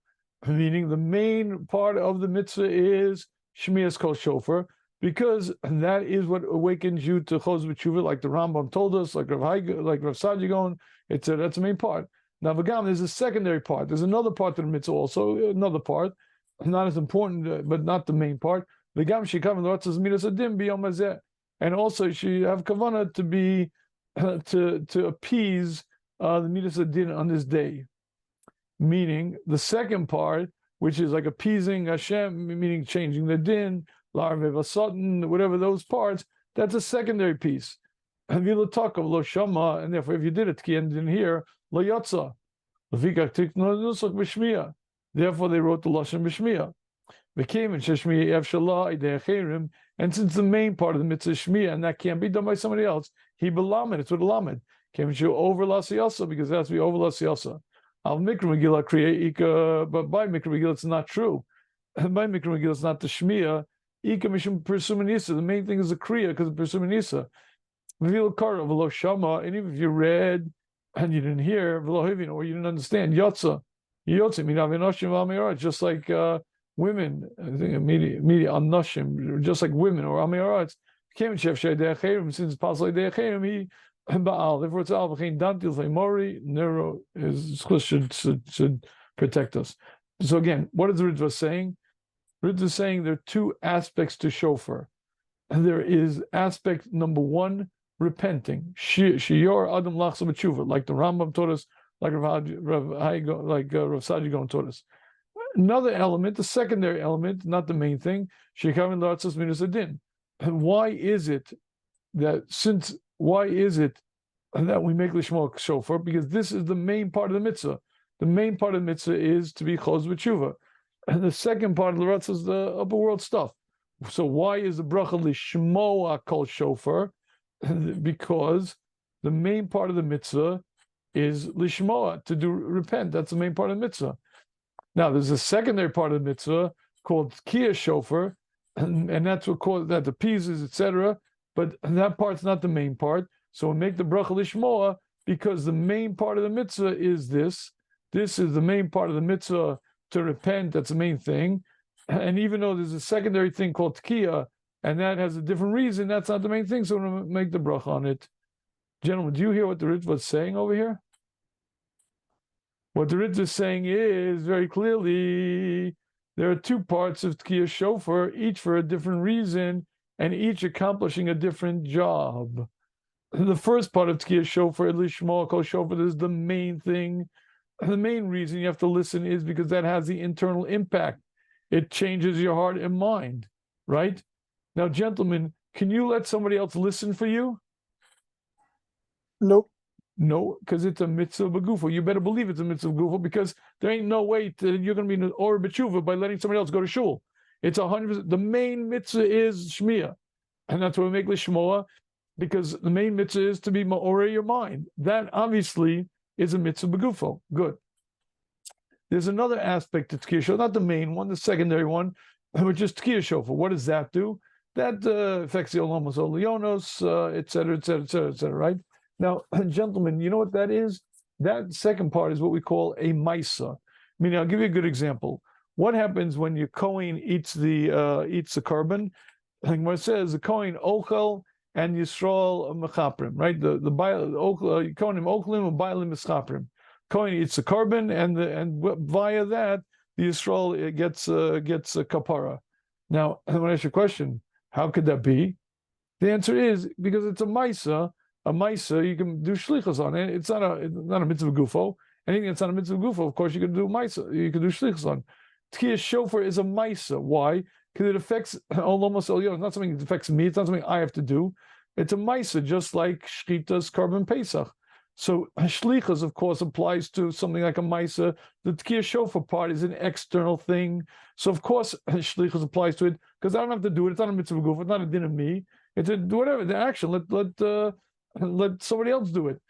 meaning the main part of the mitzvah is shmiyas kol shofar. because that is what awakens you to Chos B'Tshuva, like the Rambam told us, like Rav Sugyah Shiur. That's the main part. Now, V'gam, there's a secondary part. There's another part to the mitzvah also, another part, not as important, but not the main part. V'gam shikav l'ratzas midas adim b'yom hazeh, and also she have kavanah to be to appease the midas adin on this day. Meaning the second part, which is like appeasing Hashem, meaning changing the din, whatever those parts, that's a secondary piece. And therefore, if you did it and didn't hear, lo yatsa. Therefore, they wrote the lashon b'shmiya. And since the main part of the mitzvah is shmiya, and that can't be done by somebody else, he belamed. It's with a lamed. Can't you over lasiyasa, because it has to be over lasiyasa. Al Mikra Megillah kriya ika, but by Mikra Megillah it's not true. By Mikra Megillah it's not the shmiya. Ika mishum persumanisa. The main thing is the kriya because of persumanisa. V'vil kara v'lo shama. And even if you read and you didn't hear v'lo hivin, or you didn't understand yotza minav enoshim v'amiyarat, just like women. I think immediate anoshim, just like women or amiyarat. Came chef shei since possibly de'acherim he. Therefore, it's al v'chein dantil v'mori neuro should protect us. So again, what is the Ritva saying? Ritva is saying there are two aspects to shofar. And there is aspect number one, repenting. Shiur adam lachsa b'tshuva, like the Rambam taught us, like Rav Sugyah Shiur taught us. Another element, the secondary element, not the main thing, shekavin l'ratzas midas adin. And why is it that we make lishma shofar? Because this is the main part of the mitzvah. The main part of the mitzvah is to be chos b'tshuva, and the second part of the ratzah is the upper world stuff. So why is the bracha lishmoa kol shofar? Because the main part of the mitzvah is lishmoa, to do repent. That's the main part of the mitzvah. Now there's a secondary part of the mitzvah called theshmuz shofar, and that's what called that the pieces, etc. But that part's not the main part. So we make the bracha lishmoa because the main part of the mitzvah is this. This is the main part of the mitzvah, to repent. That's the main thing. And even though there's a secondary thing called theshmuz, and that has a different reason, that's not the main thing. So we're going to make the bracha on it. Gentlemen, do you hear what the Ritva is saying over here? What the Ritva is saying is very clearly there are two parts of theshmuz shofar, each for a different reason, and each accomplishing a different job. The first part of theshmuz shofar, lishmoa kol shofar, is the main thing. The main reason you have to listen is because that has the internal impact. It changes your heart and mind, right? Now, gentlemen, can you let somebody else listen for you? Nope. No, because it's a mitzvah b'gufo. You better believe it's a mitzvah b'gufo, because there ain't no way you're going to be in an or b'tshuva by letting somebody else go to shul. It's 100%. The main mitzvah is shmiya, and that's why we make lishmoa, because the main mitzvah is to be ma'oreh your mind. That obviously is a mitzvah b'gufo. Good. There's another aspect to theshmuz shofar, not the main one, the secondary one, which is theshmuz shofar. What does that do? That affects the olamos olionos, etc., etc., etc., etc., right? Now, gentlemen, you know what that is? That second part is what we call a maisa. Meaning, I'll give you a good example. What happens when your kohen eats the carbon? Like what it says, the kohen ochel and Yisrael mechaprim, right? The kohenim ochlim and bailim mechaprim. Kohen eats the carbon, and via that the Yisrael gets a kapara. Now, I want to ask you a question. How could that be? The answer is because it's a maisa. A maisa, you can do shlichus on it. It's not a mitzvah gufo. Anything that's not a mitzvah gufo, of course, you can do maisa. You can do shlichus on. Theshmuz shofar is a maisa. Why? Because it affects olamos elyon. It's not something that affects me. It's not something I have to do. It's a maisa, just like shchita's carbon pesach. So shlichus, of course, applies to something like a maisa. The theshmuz shofar part is an external thing. So of course, shlichus applies to it because I don't have to do it. It's not a mitzvah gufo. It's not a din of me. It's a whatever the action. Let somebody else do it.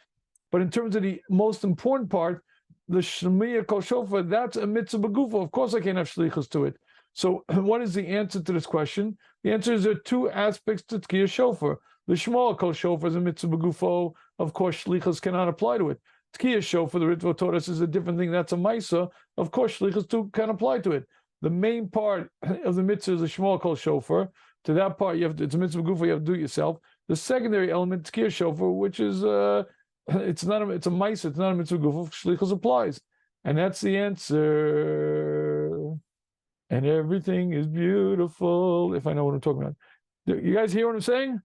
But in terms of the most important part, the shmiya kol shofar, that's a mitzvah b'gufo. Of course I can't have shlichus to it. So what is the answer to this question? The answer is there are two aspects to theshmuz shofar. The shmoa kol shofar is a mitzvah b'gufo. Of course shlichus cannot apply to it. Theshmuz shofar, the Ritva taught us, is a different thing. That's a maisa. Of course shlichus too can apply to it. The main part of the mitzvah is the shmoa kol shofar. to that part, you have to, it's a mitzvah gufa, you have to do it yourself. The secondary element, Sugyah Shiur, which is it's a mice, it's not a mitzvah gufa, shlichus applies. And that's the answer. And everything is beautiful, if I know what I'm talking about. You guys hear what I'm saying?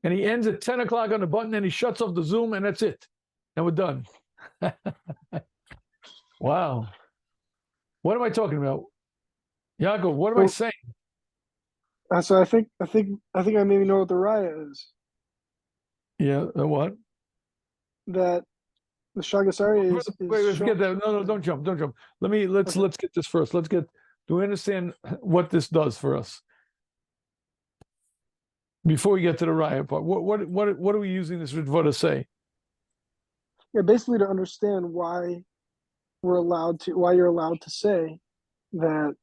And he ends at 10 o'clock on the button and he shuts off the Zoom and that's it. And we're done. Wow. What am I talking about? Yaakov, what am I saying? So I think I maybe know what the raya is. Yeah, what? That the Sugyah Shiur is wait, let's get that. No, don't jump. Let's get this first. Do we understand what this does for us? Before we get to the raya part, what are we using this ritva to say? Yeah, basically to understand why you're allowed to say that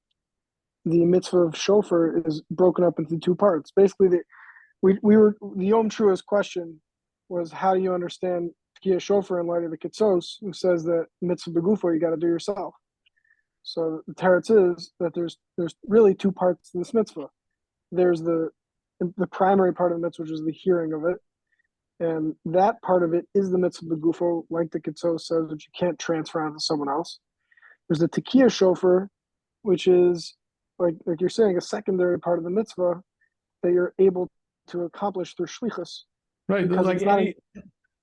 the mitzvah of shofar is broken up into two parts. Basically, the Yom Trua's question was, how do you understand Sugyah Shiur in light of the Kitzos, who says that mitzvah begufo you got to do yourself? So the teretz is that there's really two parts to this mitzvah. There's the primary part of the mitzvah, which is the hearing of it, and that part of it is the mitzvah begufo, like the Kitzos says, which you can't transfer onto someone else. There's the Sugyah Shiur, which is like you're saying, a secondary part of the mitzvah that you're able to accomplish through shlichus. Right,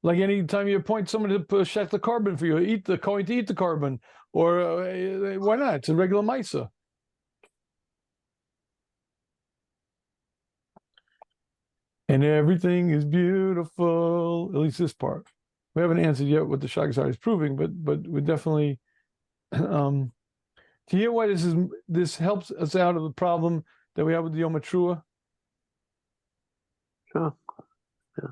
like any time you appoint someone to shech the carbon for you, going to eat the carbon, or why not? It's a regular maisa. And everything is beautiful. At least this part. We haven't answered yet what the Sugyah Shiur is proving, but we definitely. To hear why this helps us out of the problem that we have with the Yom Trua. Sure. Yeah.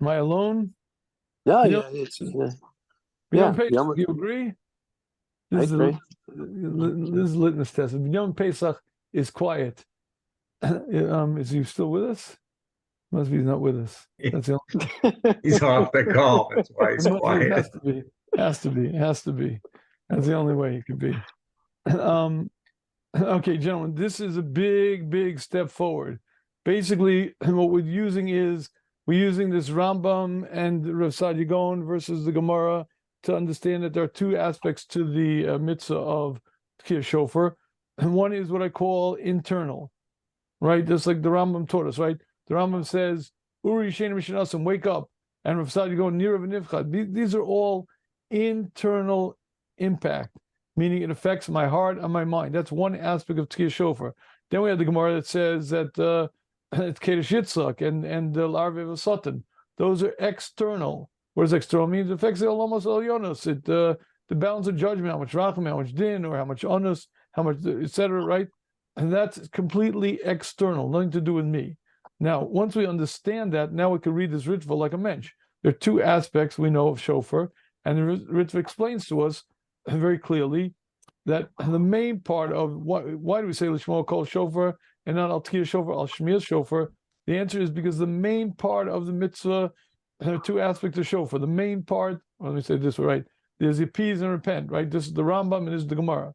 Am I alone? Yeah, You know, you agree? I agree. This is litmus test. If Yom Pesach is quiet, is he still with us? Must be he's not with us. That's the only... He's off the call. That's why he's quiet. Has to be. That's the only way he could be. Okay, gentlemen, this is a big step forward. Basically, what we're using is this Rambam and Rav Sadia Gaon versus the Gemara to understand that there are two aspects to the mitzvah of Sugyah Shiur. And one is what I call internal, right? Just like the Rambam taught us, right? The Rambam says, Uri Yishena Mishnasam, wake up. And Rav Sadia Gaon, Nira v'nivchad. These are all internal impact, meaning it affects my heart and my mind. That's one aspect of Sugyah Shiur. Then we have the Gemara that says that it's Kedesh Yitzchak and the Larve V'Satan. Those are external. What does external mean? It affects the Olamos Elyonos. It the balance of judgment, how much Racham, how much Din, or how much Onus, how much, etc. Right? And that's completely external, nothing to do with me. Now, once we understand that, now we can read this ritva like a mensch. There are two aspects we know of shofar, and the ritva explains to us very clearly that the main part of why do we say Lishmo called shofar and not al Sugyah Shiur, al Shmiras shofar? The answer is because the main part of the mitzvah, there are two aspects of shofar. The main part, let me say this right, there's appease and repent, right? This is the Rambam and this is the Gemara,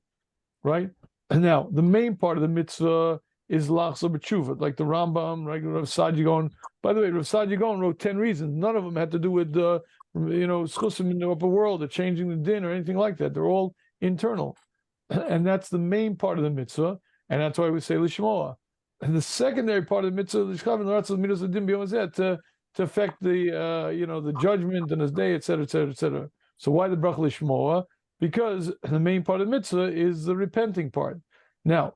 right? And now, the main part of the mitzvah is lachzor b'tshuva, like the Rambam, right? Rav Sadia Gaon. By the way, Rav Sadia Gaon wrote 10 reasons. None of them had to do with schusim in the upper world or changing the din or anything like that. They're all internal. And that's the main part of the mitzvah, and that's why we say lishmoa. And the secondary part of the mitzvah, to affect the judgment and his day, etc., etc., etc. So why the bracha lishmoa? Because the main part of the mitzvah is the repenting part. Now,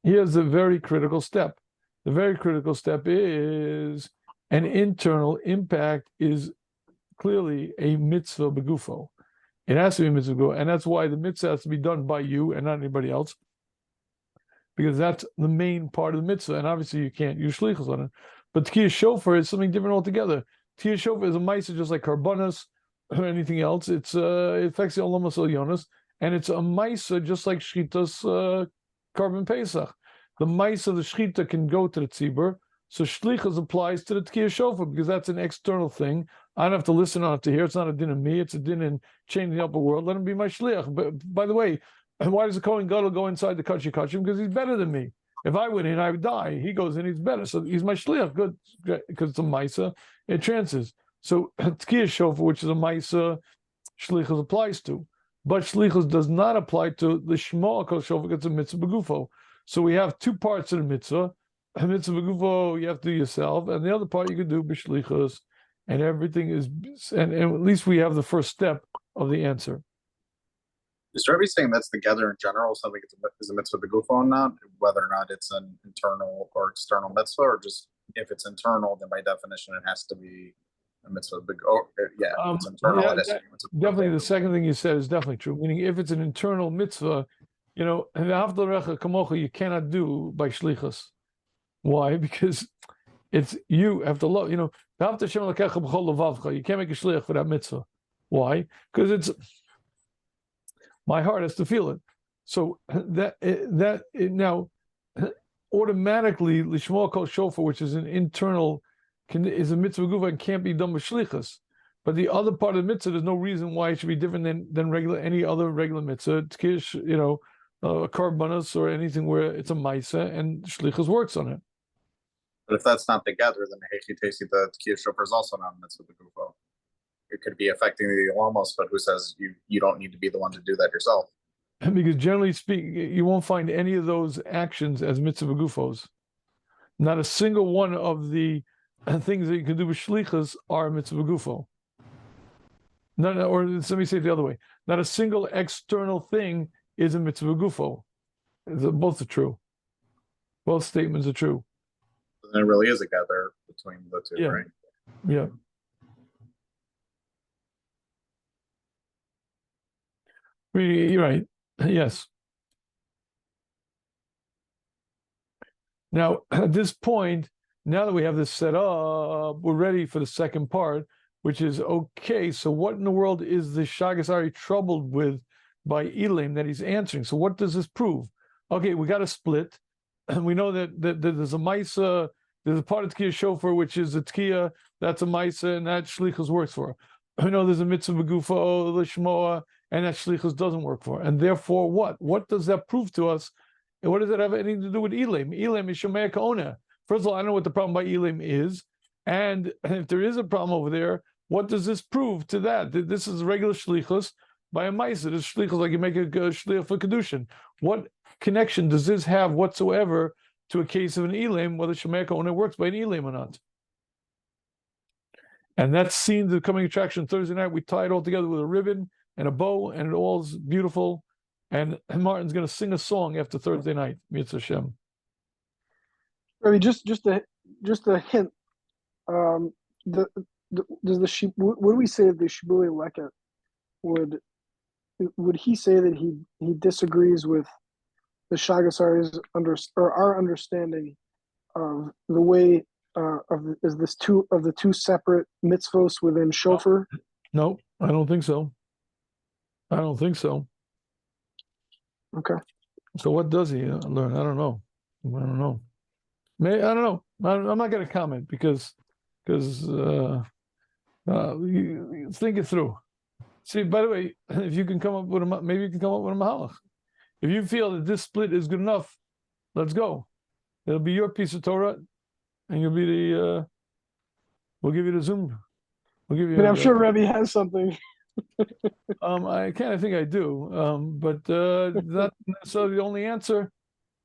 here's a very critical step. The very critical step is an internal impact is clearly a mitzvah begufo. It has to be a mitzvah begufo, and that's why the mitzvah has to be done by you and not anybody else, because that's the main part of the mitzvah, and obviously you can't use shlichus on it. But Sugyah Shiur is something different altogether. Sugyah Shiur is a ma'aser just like karbanos or anything else. It affects the olamos elyonos, and it's a ma'aser just like shchitas carbon pesach. The ma'aser of the shchita can go to the tzibur, So shlichus applies to the Tkiyah Shofar because that's an external thing. I don't have to listen on it to hear. It's not a din of me. It's a din in changing up a world. Let him be my shliach. But by the way, why does the Kohen Gadol go inside the Kachim Kachim? Because he's better than me. If I went in, I would die. He goes in, he's better. So he's my shliach. Good, because it's a Maisa. It trances. So Tkiyah Shofar, which is a Maisa, shlichus applies to. But shlichus does not apply to the Shema Kol Shofar. It's a mitzvah begufo. So we have two parts of the mitzvah. A mitzvah begufo you have to do yourself, and the other part you can do b'shlichus, and everything is. And at least we have the first step of the answer. Is Rebbe saying that's together in general? Something is a mitzvah begufo or not, whether or not it's an internal or external mitzvah, or just if it's internal, then by definition it has to be a mitzvah begufo. Yeah, if it's internal. Yeah, it has to be a mitzvah definitely, begufo. the second thing you said is definitely true. Meaning, if it's an internal mitzvah, you know, you cannot do by shlichus. Why? Because it's you have to love. You know, you can't make a shliach for that mitzvah. Why? Because it's my heart has to feel it. So now automatically lishma kol shofar, which is an internal, is a mitzvah gufa and can't be done with shlichus. But the other part of the mitzvah, there's no reason why it should be different than any other regular mitzvah. It's kish, you know, a karbanos or anything where it's a maisa and shlichus works on it. But if that's not together, then the Tkiyah Shofar is also not a mitzvah begufo. It could be affecting the alamos, but who says you don't need to be the one to do that yourself? Because generally speaking, you won't find any of those actions as mitzvah begufos. Not a single one of the things that you can do with shlichus are mitzvah begufo. Or let me say it the other way. Not a single external thing is a mitzvah begufo. Both are true. Both statements are true. And it really is a gather between the two, Yeah. right? Yeah. You're right. Yes. Now, at this point, now that we have this set up, we're ready for the second part, which is, okay, so what in the world is the Shagasari troubled with by Elim that he's answering? So what does this prove? Okay, we got a split. And we know that there's a Maisa, there's a part of Tkiyah Shofar, which is a Tkiyah, that's a Maisa, and that Shlichus works for. We know there's a Mitzvah Begufo, Lishmoa, and that Shlichus doesn't work for. And therefore, what? What does that prove to us? And what does that have anything to do with Elim? Elim is Shomea Ka'ona. First of all, I don't know what the problem by Elim is. And if there is a problem over there, what does this prove to that? This is regular Shlichus by a Maisa. This Shlichus like you make a Shliach for Kedushin. What connection does this have whatsoever to a case of an Elim, whether Shomea Ka'ona works by an Elim or not? And that's seen the coming attraction Thursday night. We tie it all together with a ribbon and a bow, and it all's beautiful. And Martin's going to sing a song after Thursday night. Mitzvah Hashem. I mean, just a hint. What do we say that the Shibui Leket would he say that he disagrees with the Shagasari's our understanding of the way of the two separate mitzvos within Shofar? No, I don't think so. I don't think so. Okay. So what does he learn? I don't know. I don't know. I don't know. I'm not going to comment because you think it through. See, by the way, if you can come up with maybe you can come up with a mahalach. If you feel that this split is good enough, let's go. It'll be your piece of Torah, and you'll be the. We'll give you the Zoom. We'll give you. But I'm sure Rebbe has something. I think I do, but not necessarily the only answer.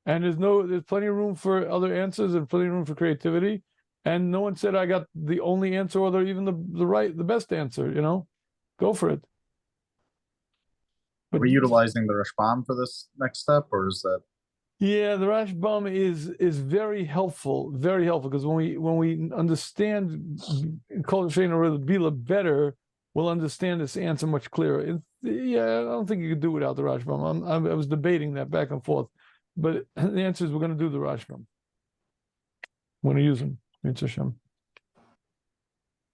And there's plenty of room for other answers and plenty of room for creativity. And no one said I got the only answer or even the best answer. You know, go for it. Are we utilizing the Rashbam for this next step, or is that? Yeah, the Rashbam is very helpful because when we understand Kol Shein or Bila better, we'll understand this answer much clearer. Yeah, I don't think you could do it without the Rashbam. I was debating that back and forth, but the answer is we're going to do the Rashbam. We're going to use them. Mitzvah Hashem.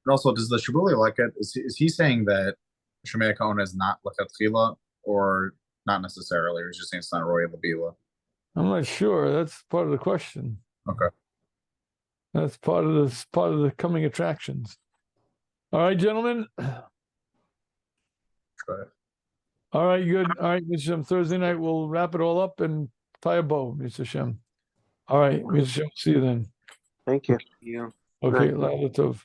And also, does the Shibuli Leket, is he saying that Shomea Ka'ona is not Lechatchila, or not necessarily, or he's just saying it's not Roya Labila? I'm not sure. That's part of the question. Okay. That's part of this, part of the coming attractions. All right, gentlemen. All right, good. All right, Mr. Shem. Thursday night we'll wrap it all up and tie a bow, Mr. Shem. All right, Mr. Shem. See you then. Thank you. Yeah. Okay, Laila Tov.